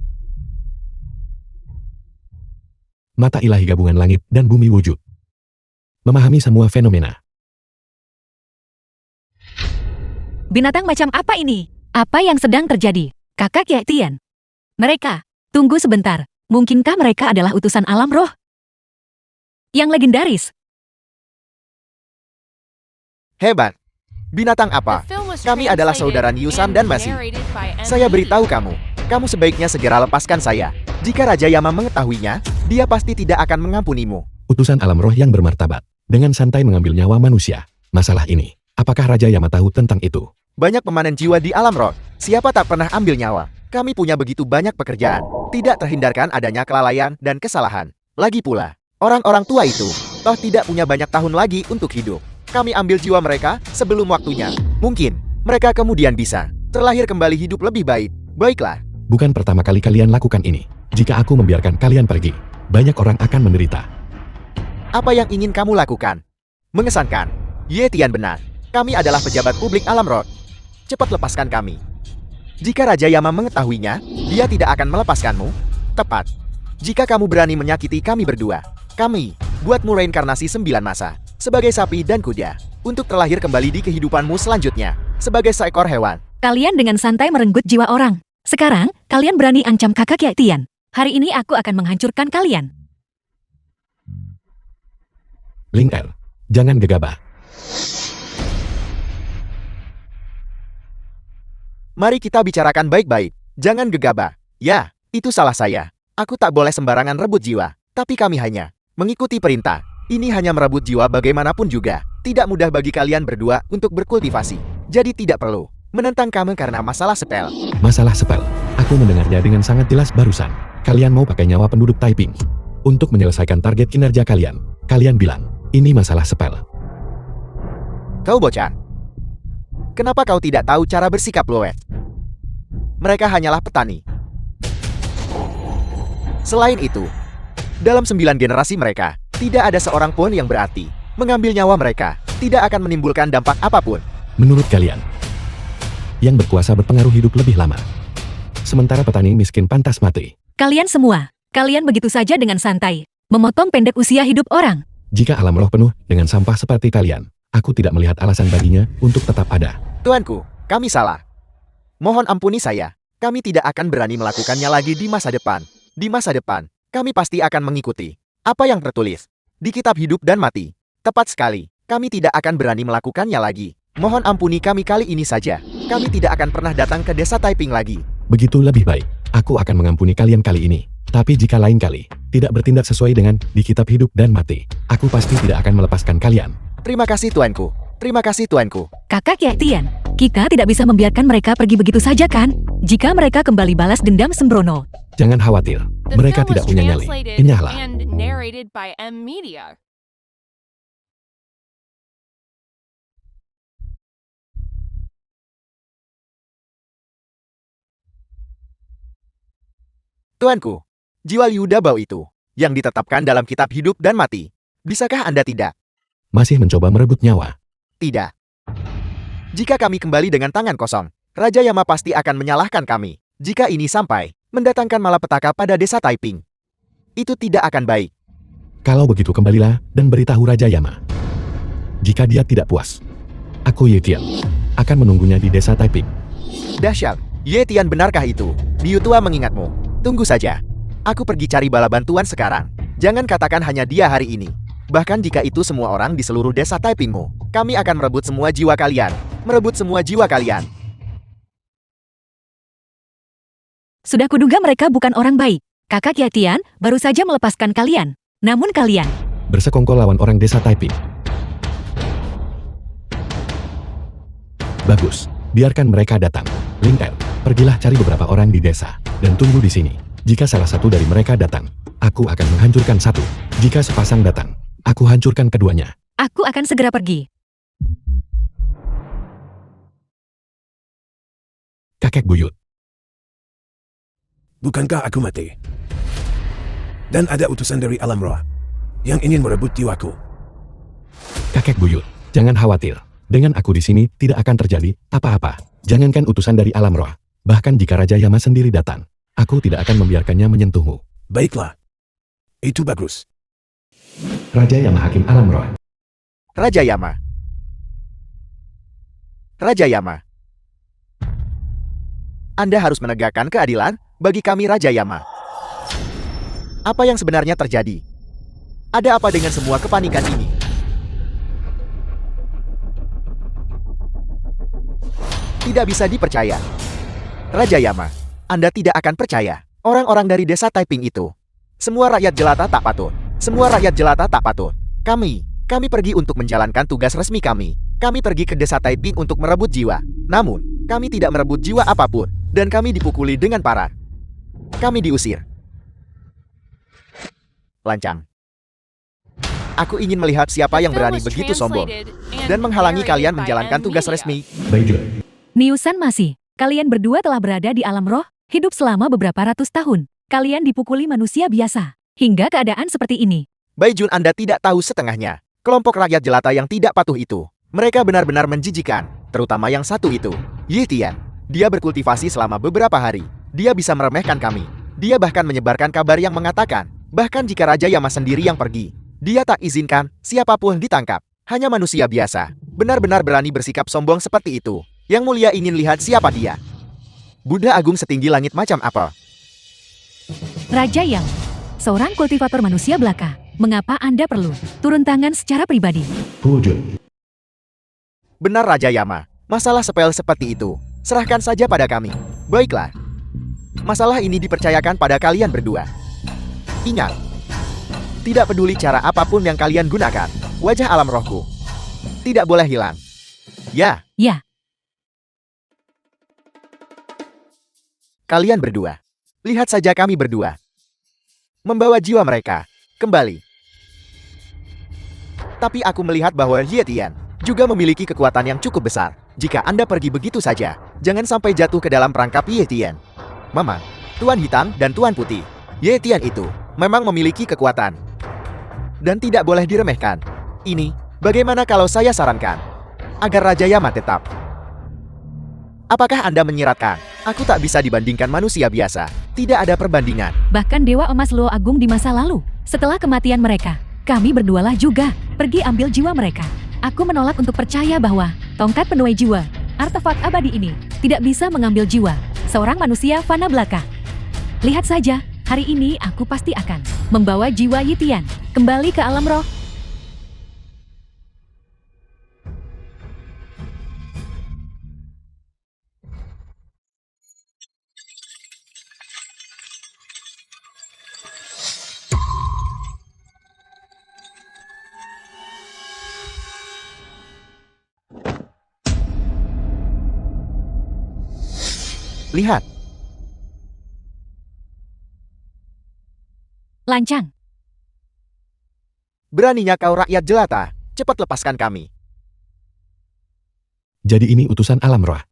Mata ilahi gabungan langit dan bumi wujud. Memahami semua fenomena. Binatang macam apa ini? Apa yang sedang terjadi? Kakak Kiai Tian. Mereka, tunggu sebentar. Mungkinkah mereka adalah utusan alam roh? Yang legendaris. Hebat. Binatang The apa? film was Kami adalah translated saudara Niusan and dan Masi. narrated by M Saya Media. beritahu kamu sebaiknya segera lepaskan saya. Jika Raja Yama mengetahuinya, dia pasti tidak akan mengampunimu. Utusan alam roh yang bermartabat. Dengan santai mengambil nyawa manusia. Masalah ini, apakah Raja Yama tahu tentang itu? Banyak pemanen jiwa di alam roh. Siapa tak pernah ambil nyawa? Kami punya begitu banyak pekerjaan. Tidak terhindarkan adanya kelalaian dan kesalahan. Lagi pula, orang-orang tua itu toh tidak punya banyak tahun lagi untuk hidup. Kami ambil jiwa mereka sebelum waktunya. Mungkin mereka kemudian bisa terlahir kembali hidup lebih baik. Baiklah. Bukan pertama kali kalian lakukan ini. Jika aku membiarkan kalian pergi, banyak orang akan menderita. Apa yang ingin kamu lakukan? Mengesankan. Ye Tian benar. Kami adalah pejabat publik alam roh. Cepat lepaskan kami. Jika Raja Yama mengetahuinya, dia tidak akan melepaskanmu. Tepat. Jika kamu berani menyakiti kami berdua, kami buatmu reinkarnasi 9 masa sebagai sapi dan kuda untuk terlahir kembali di kehidupanmu selanjutnya sebagai seekor hewan. Kalian dengan santai merenggut jiwa orang. Sekarang, kalian berani ancam kakak Kiai Tian. Hari ini aku akan menghancurkan kalian. Ling Er, jangan gegabah. Mari kita bicarakan baik-baik. Jangan gegabah. Ya, itu salah saya. Aku tak boleh sembarangan rebut jiwa. Tapi kami hanya mengikuti perintah. Ini hanya merebut jiwa bagaimanapun juga. Tidak mudah bagi kalian berdua untuk berkultivasi. Jadi tidak perlu menentang kami karena masalah sepel. Masalah sepel. Aku mendengarnya dengan sangat jelas barusan. Kalian mau pakai nyawa penduduk Taiping untuk menyelesaikan target kinerja kalian. Kalian bilang, ini masalah sepel. Kau bocah. Kenapa kau tidak tahu cara bersikap Loet? Mereka hanyalah petani. Selain itu, dalam 9 generasi mereka, tidak ada seorang pun yang berarti. Mengambil nyawa mereka, tidak akan menimbulkan dampak apapun. Menurut kalian, yang berkuasa berpengaruh hidup lebih lama. Sementara petani miskin pantas mati. Kalian semua, kalian begitu saja dengan santai, memotong pendek usia hidup orang. Jika alam roh penuh dengan sampah seperti kalian, aku tidak melihat alasan baginya untuk tetap ada. Tuanku, kami salah. Mohon ampuni saya. Kami tidak akan berani melakukannya lagi di masa depan. Di masa depan, kami pasti akan mengikuti apa yang tertulis di kitab hidup dan mati. Tepat sekali, kami tidak akan berani melakukannya lagi. Mohon ampuni kami kali ini saja. Kami tidak akan pernah datang ke desa Taiping lagi. Begitu lebih baik. Aku akan mengampuni kalian kali ini. Tapi jika lain kali tidak bertindak sesuai dengan di kitab hidup dan mati, aku pasti tidak akan melepaskan kalian. Terima kasih tuanku. Terima kasih tuanku. Kakak Yetian, kita tidak bisa membiarkan mereka pergi begitu saja kan? Jika mereka kembali balas dendam sembrono. Jangan khawatir, The mereka film tidak was punya nyali. translated Enyahlah. and narrated by M Media. Tuanku, jiwa Liu Dabao itu, yang ditetapkan dalam kitab hidup dan mati. Bisakah Anda tidak? Masih mencoba merebut nyawa. Tidak. Jika kami kembali dengan tangan kosong, Raja Yama pasti akan menyalahkan kami. Jika ini sampai, mendatangkan malapetaka pada desa Taiping. Itu tidak akan baik. Kalau begitu kembalilah dan beritahu Raja Yama. Jika dia tidak puas, aku Yetian akan menunggunya di desa Taiping. Dahsyat, Yetian benarkah itu? Liu Tua mengingatmu. Tunggu saja. Aku pergi cari bala bantuan sekarang. Jangan katakan hanya dia hari ini. Bahkan jika itu semua orang di seluruh desa Taipingmu, kami akan merebut semua jiwa kalian. Merebut semua jiwa kalian. Sudah kuduga mereka bukan orang baik. Kakak Yetian baru saja melepaskan kalian. Namun kalian, Bersekongkol lawan orang desa Taiping. Bagus, biarkan mereka datang. Ling'er, pergilah cari beberapa orang di desa, dan tunggu di sini. Jika salah satu dari mereka datang, aku akan menghancurkan satu. Jika sepasang datang, aku hancurkan keduanya. aku akan segera pergi. Kakek buyut. Bukankah aku mati? Dan ada utusan dari alam roh yang ingin merebut jiwaku. Kakek buyut, jangan khawatir. Dengan aku di sini tidak akan terjadi apa-apa. Jangankan utusan dari alam roh, bahkan jika Raja Yama sendiri datang, aku tidak akan membiarkannya menyentuhmu. Baiklah. Itu bagus. Raja Yama Hakim Alam Roh. Raja Yama. Raja Yama. Anda harus menegakkan keadilan bagi kami Raja Yama. Apa yang sebenarnya terjadi? Ada apa dengan semua kepanikan ini? Tidak bisa dipercaya. Raja Yama, Anda tidak akan percaya. Orang-orang dari desa Taiping itu. Semua rakyat jelata tak patut. Semua rakyat jelata tak patut. Kami pergi untuk menjalankan tugas resmi kami. Kami pergi ke desa Taiping untuk merebut jiwa. Namun, kami tidak merebut jiwa apapun. Dan kami dipukuli dengan parah. Kami diusir. Lancang. Aku ingin melihat siapa The yang film berani was begitu sombong translated and dan menghalangi narrated kalian by menjalankan M tugas Media. resmi. Baijun. Niusan masih. Kalian berdua telah berada di alam roh, hidup selama beberapa ratus tahun. Kalian dipukuli manusia biasa. Hingga keadaan seperti ini. Baijun, Anda tidak tahu setengahnya. Kelompok rakyat jelata yang tidak patuh itu. Mereka benar-benar menjijikan. Terutama yang satu itu. Yitian. Dia berkultivasi selama beberapa hari. Dia bisa meremehkan kami. Dia bahkan menyebarkan kabar yang mengatakan, bahkan jika Raja Yama sendiri yang pergi, dia tak izinkan siapapun ditangkap. Hanya manusia biasa. Benar-benar berani bersikap sombong seperti itu. Yang mulia ingin lihat siapa dia. Buddha Agung setinggi langit macam apa? Raja Yang, seorang kultivator manusia belaka. Mengapa Anda perlu turun tangan secara pribadi? Wujud. Benar Raja Yama, masalah sepele seperti itu, serahkan saja pada kami. Baiklah. Masalah ini dipercayakan pada kalian berdua. Ingat, tidak peduli cara apapun yang kalian gunakan, wajah alam rohku tidak boleh hilang. Ya, Ya, kalian berdua. Lihat saja kami berdua. Membawa jiwa mereka kembali. Tapi aku melihat bahwa Yetian juga memiliki kekuatan yang cukup besar. Jika Anda pergi begitu saja, jangan sampai jatuh ke dalam perangkap Yetian. Mama, Tuan Hitam dan Tuan Putih. Ye Tian itu memang memiliki kekuatan. Dan tidak boleh diremehkan. Ini, bagaimana kalau saya sarankan agar Raja Yama tetap? Apakah Anda menyiratkan? Aku tak bisa dibandingkan manusia biasa. Tidak ada perbandingan. Bahkan Dewa Emas Luo Agung di masa lalu, setelah kematian mereka, kami berdualah juga pergi ambil jiwa mereka. Aku menolak untuk percaya bahwa tongkat penuai jiwa, artefak abadi ini, tidak bisa mengambil jiwa seorang manusia fana belaka. Lihat saja, hari ini aku pasti akan membawa jiwa Yi Tian kembali ke alam roh. Lihat, Lancang. beraninya kau rakyat jelata. Cepat lepaskan kami. Jadi ini utusan alam roh.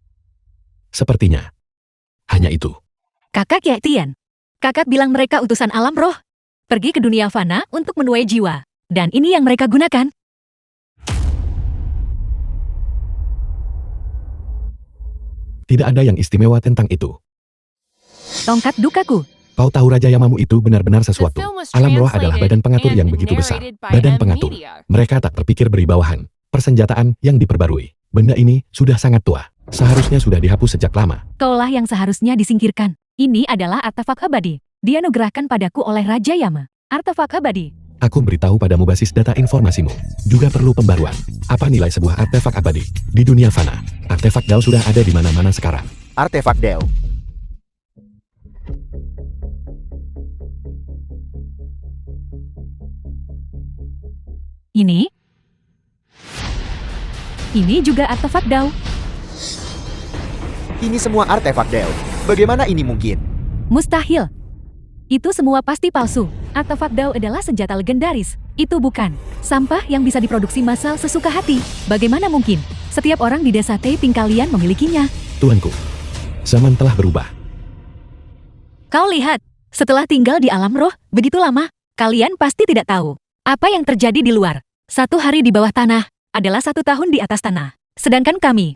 Sepertinya. Hanya itu. Kakak Ye Tian. Kakak bilang mereka utusan alam roh. Pergi ke dunia fana untuk menuai jiwa. Dan ini yang mereka gunakan. Tidak ada yang istimewa tentang itu. Tongkat dukaku. Kau tahu Raja Yamamu itu benar-benar The sesuatu. film was Alam roh adalah translated badan pengatur yang and begitu besar. narrated by Badan M pengatur. Media. Mereka tak terpikir beribawahan. Persenjataan yang diperbarui. Benda ini sudah sangat tua. Seharusnya sudah dihapus sejak lama. Kaulah yang seharusnya disingkirkan. Ini adalah artefak abadi. Dianugerahkan padaku oleh Raja Yama. Artefak abadi. Aku beritahu padamu basis data informasimu. Juga perlu pembaruan. Apa nilai sebuah artefak abadi? Di dunia fana, artefak Dao sudah ada di mana-mana sekarang. Artefak Deo. Ini juga artefak Dao. Ini semua artefak Deo. Bagaimana ini mungkin? Mustahil. Itu semua pasti palsu. Artefak Dao adalah senjata legendaris. Itu bukan sampah yang bisa diproduksi massal sesuka hati. Bagaimana mungkin? Setiap orang di desa Taiping kalian memilikinya. Tuanku, zaman telah berubah. Kau lihat, setelah tinggal di alam roh begitu lama, kalian pasti tidak tahu apa yang terjadi di luar. 1 hari di bawah tanah adalah 1 tahun di atas tanah. Sedangkan kami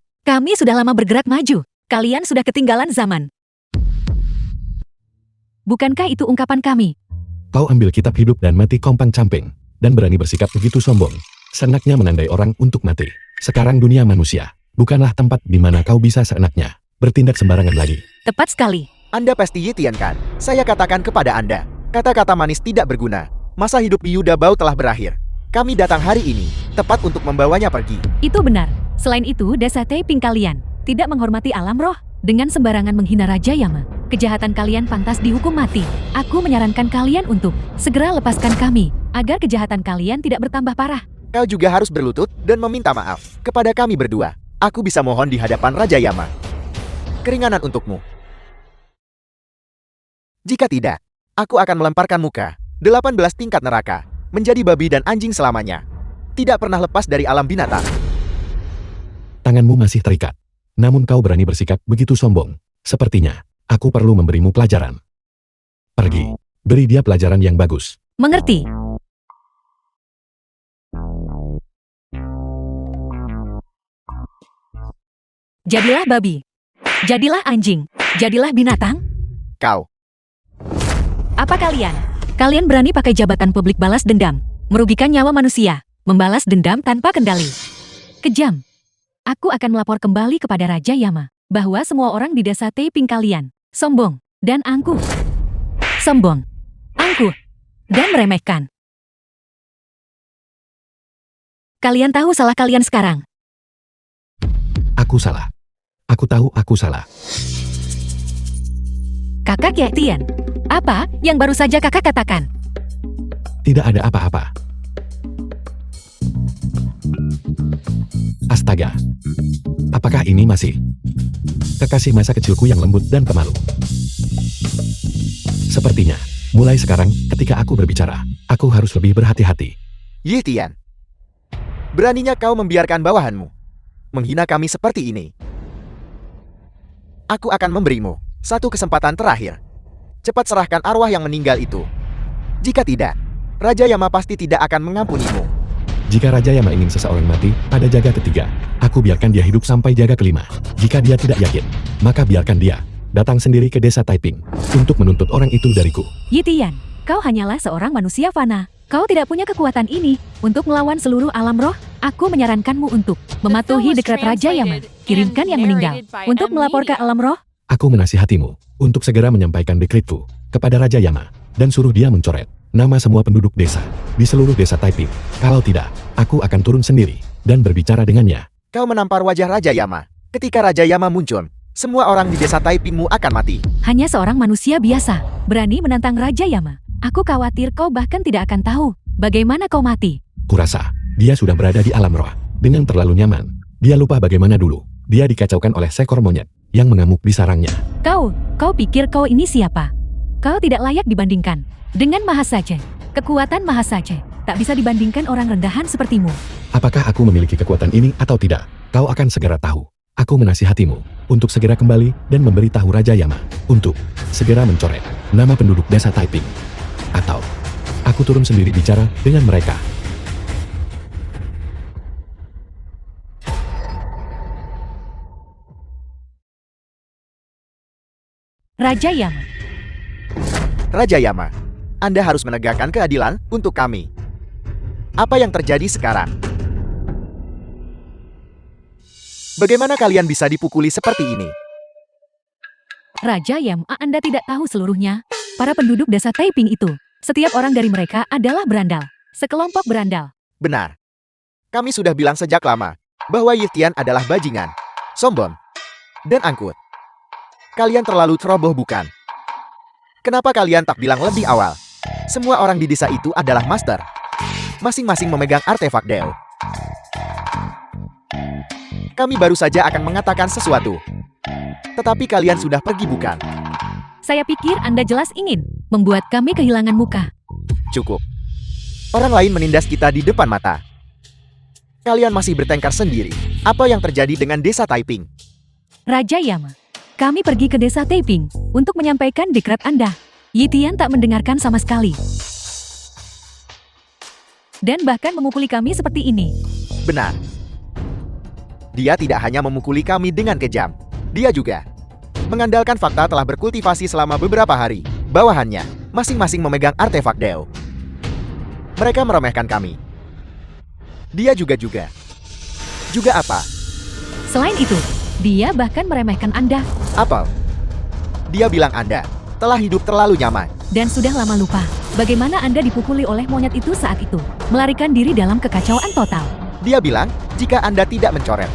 sudah lama bergerak maju. Kalian sudah ketinggalan zaman. Bukankah itu ungkapan kami? Kau ambil kitab hidup dan mati kompang camping, dan berani bersikap begitu sombong. Seenaknya menandai orang untuk mati. Sekarang dunia manusia bukanlah tempat di mana kau bisa seenaknya bertindak sembarangan lagi. Tepat sekali. Anda pasti Yi Tian kan? Saya katakan kepada Anda, kata-kata manis tidak berguna. Masa hidup Yuda Bao telah berakhir. Kami datang hari ini, tepat untuk membawanya pergi. Itu benar. Selain itu, desa Taiping kalian tidak menghormati alam roh dengan sembarangan menghina Raja Yama. Kejahatan kalian pantas dihukum mati. Aku menyarankan kalian untuk segera lepaskan kami, agar kejahatan kalian tidak bertambah parah. Kau juga harus berlutut dan meminta maaf kepada kami berdua. Aku bisa mohon di hadapan Raja Yama. Keringanan untukmu. Jika tidak, aku akan melemparkan muka 18 tingkat neraka, menjadi babi dan anjing selamanya. Tidak pernah lepas dari alam binatang. Tanganmu masih terikat. Namun kau berani bersikap begitu sombong. Sepertinya, aku perlu memberimu pelajaran. Pergi, beri dia pelajaran yang bagus. Mengerti? Jadilah babi. Jadilah anjing. Jadilah binatang. Kau. Apa kalian? Kalian berani pakai jabatan publik balas dendam, merugikan nyawa manusia, membalas dendam tanpa kendali. Kejam. Aku akan melapor kembali kepada Raja Yama bahwa semua orang di desa Taiping kalian sombong dan angkuh. Sombong, angkuh, dan meremehkan. Kalian tahu salah kalian sekarang. Aku salah. Aku tahu aku salah. Kakak Ye Tian, apa yang baru saja kakak katakan? Tidak ada apa-apa. Astaga. Apakah ini masih kekasih masa kecilku yang lembut dan pemalu? Sepertinya, mulai sekarang ketika aku berbicara, aku harus lebih berhati-hati. Yi Tian. Beraninya kau membiarkan bawahanmu menghina kami seperti ini. Aku akan memberimu satu kesempatan terakhir. Cepat serahkan arwah yang meninggal itu. Jika tidak, Raja Yama pasti tidak akan mengampunimu. Jika Raja Yama ingin seseorang mati pada jaga ketiga, aku biarkan dia hidup sampai jaga kelima. Jika dia tidak yakin, maka biarkan dia datang sendiri ke desa Taiping untuk menuntut orang itu dariku. Yi Tian, kau hanyalah seorang manusia fana. Kau tidak punya kekuatan ini untuk melawan seluruh alam roh. Aku menyarankanmu untuk mematuhi dekret Raja Yama. Kirimkan yang meninggal untuk melapor ke alam roh. Aku menasihatimu untuk segera menyampaikan dekretku kepada Raja Yama dan suruh dia mencoret nama semua penduduk desa di seluruh desa Taiping. Kalau tidak, aku akan turun sendiri dan berbicara dengannya. Kau menampar wajah Raja Yama. Ketika Raja Yama muncul, semua orang di desa Taipingmu akan mati. Hanya seorang manusia biasa berani menantang Raja Yama. Aku khawatir kau bahkan tidak akan tahu bagaimana kau mati. Kurasa dia sudah berada di alam roh dengan terlalu nyaman. Dia lupa bagaimana dulu dia dikacaukan oleh seekor monyet yang mengamuk di sarangnya. Kau pikir kau ini siapa? Kau tidak layak dibandingkan dengan Mahasaja. Kekuatan Mahasaja tak bisa dibandingkan orang rendahan sepertimu. Apakah aku memiliki kekuatan ini atau tidak? Kau akan segera tahu. Aku menasihatimu untuk segera kembali dan memberitahu Raja Yama untuk segera mencoret nama penduduk desa Taiping. Atau aku turun sendiri bicara dengan mereka. Raja Yama. Raja Yama, Anda harus menegakkan keadilan untuk kami. Apa yang terjadi sekarang? Bagaimana kalian bisa dipukuli seperti ini? Raja Yama, Anda tidak tahu seluruhnya. Para penduduk desa Taiping itu, setiap orang dari mereka adalah berandal. Sekelompok berandal. Benar. Kami sudah bilang sejak lama bahwa Yi Tian adalah bajingan, sombong, dan angkut. Kalian terlalu ceroboh bukan? Kenapa kalian tak bilang lebih awal? Semua orang di desa itu adalah master. Masing-masing memegang artefak Deo. Kami baru saja akan mengatakan sesuatu. Tetapi kalian sudah pergi bukan? Saya pikir Anda jelas ingin membuat kami kehilangan muka. Cukup. Orang lain menindas kita di depan mata. Kalian masih bertengkar sendiri. Apa yang terjadi dengan desa Taiping? Raja Yama, kami pergi ke desa Taiping untuk menyampaikan dekret Anda. Yi Tian tak mendengarkan sama sekali. Dan bahkan memukuli kami seperti ini. Benar. Dia tidak hanya memukuli kami dengan kejam. Dia juga mengandalkan fakta telah berkultivasi selama beberapa hari. Bawahannya masing-masing memegang artefak Deo. Mereka meremehkan kami. Dia juga apa? Selain itu, dia bahkan meremehkan Anda Apel. Dia bilang Anda telah hidup terlalu nyaman. dan sudah lama lupa bagaimana Anda dipukuli oleh monyet itu saat itu. Melarikan diri dalam kekacauan total. Dia bilang jika Anda tidak mencoret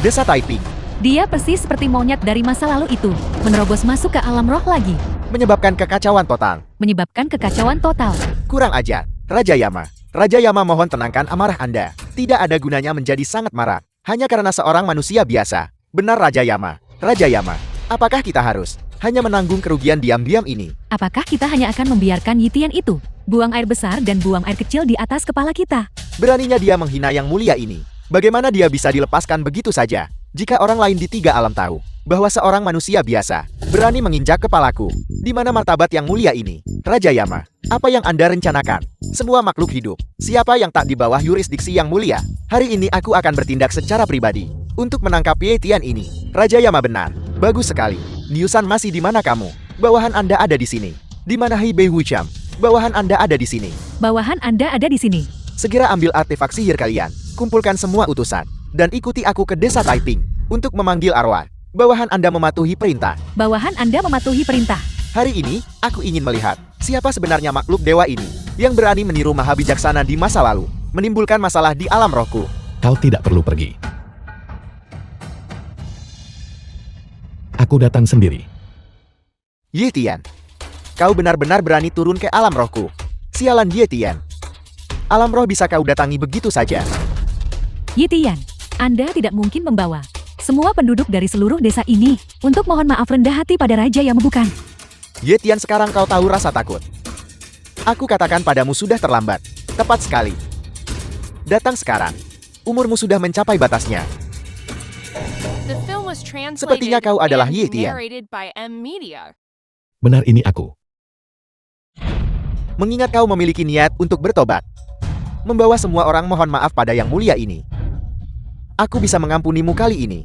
desa Taiping, Dia persis seperti monyet dari masa lalu itu, menerobos masuk ke alam roh lagi, menyebabkan kekacauan total. menyebabkan kekacauan total. Kurang ajar, Raja Yama. Raja Yama mohon tenangkan amarah Anda. Tidak ada gunanya menjadi sangat marah, hanya karena seorang manusia biasa. Benar Raja Yama. Raja Yama, apakah kita harus hanya menanggung kerugian diam-diam ini? Apakah kita hanya akan membiarkan Yi Tian itu buang air besar dan buang air kecil di atas kepala kita? Beraninya dia menghina yang mulia ini. Bagaimana dia bisa dilepaskan begitu saja? Jika orang lain di tiga alam tahu bahwa seorang manusia biasa berani menginjak kepalaku, di mana martabat yang mulia ini? Raja Yama, apa yang Anda rencanakan? Semua makhluk hidup, siapa yang tak di bawah yurisdiksi yang mulia? Hari ini aku akan bertindak secara pribadi untuk menangkap Yi Tian ini. Raja Yama benar. Bagus sekali. Niusan masih di mana kamu? Bawahan Anda ada di sini. Di mana Hei Bei Wucham? Bawahan Anda ada di sini. Bawahan Anda ada di sini. Segera ambil artefak sihir kalian. Kumpulkan semua utusan. Dan ikuti aku ke desa Taiping untuk memanggil arwah. Bawahan Anda mematuhi perintah. Bawahan Anda mematuhi perintah. Hari ini, aku ingin melihat siapa sebenarnya makhluk dewa ini yang berani meniru Maha Bijaksana di masa lalu, menimbulkan masalah di alam rohku. Kau tidak perlu pergi. Aku datang sendiri. Yi Tian, kau benar-benar berani turun ke alam rohku. Sialan Yi Tian. Alam roh bisa kau datangi begitu saja. Yi Tian, Anda tidak mungkin membawa semua penduduk dari seluruh desa ini untuk mohon maaf rendah hati pada Raja Yama bukan? Yi Tian, sekarang kau tahu rasa takut. Aku katakan padamu sudah terlambat. Tepat sekali. Datang sekarang. Umurmu sudah mencapai batasnya. The film was translated Sepertinya kau adalah and Yi Tian. narrated by M Media. Benar ini aku. Mengingat kau memiliki niat untuk bertobat, membawa semua orang mohon maaf pada yang mulia ini, aku bisa mengampunimu kali ini.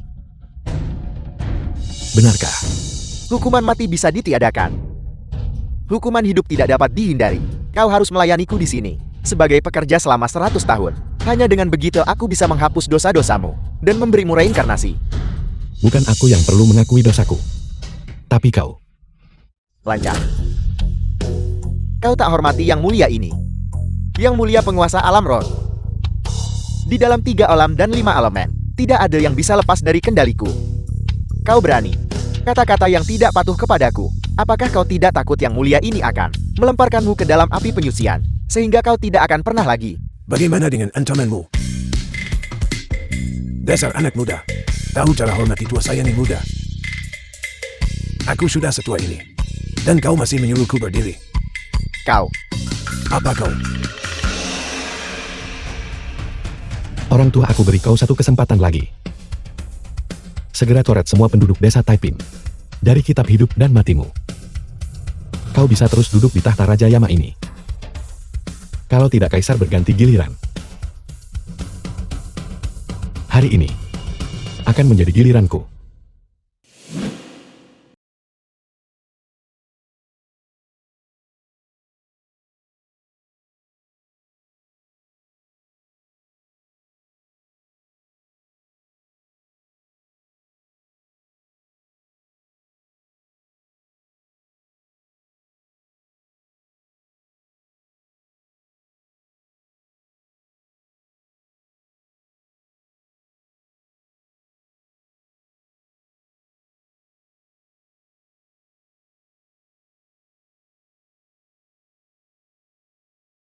Benarkah? Hukuman mati bisa ditiadakan. Hukuman hidup tidak dapat dihindari. Kau harus melayaniku di sini sebagai pekerja selama 100 tahun. Hanya dengan begitu aku bisa menghapus dosa-dosamu dan memberimu reinkarnasi. Bukan aku yang perlu mengakui dosaku. Tapi kau. Lancang. Kau tak hormati yang mulia ini. Yang mulia penguasa alam roh. Di dalam 3 alam dan 5 elemen, tidak ada yang bisa lepas dari kendaliku. Kau berani. Kata-kata yang tidak patuh kepadaku. Apakah kau tidak takut yang mulia ini akan melemparkanmu ke dalam api penyucian, sehingga kau tidak akan pernah lagi? Bagaimana dengan ancamanmu? Dasar anak muda. Tahu cara hormati tua saya yang muda. Aku sudah setua ini. Dan kau masih menyuruhku berdiri. Kau. Apa kau? Orang tua aku beri kau satu kesempatan lagi. Segera coret semua penduduk desa Taiping dari kitab hidup dan matimu. Kau bisa terus duduk di tahta Raja Yama ini. Kalau tidak kaisar berganti giliran. Hari ini akan menjadi giliranku.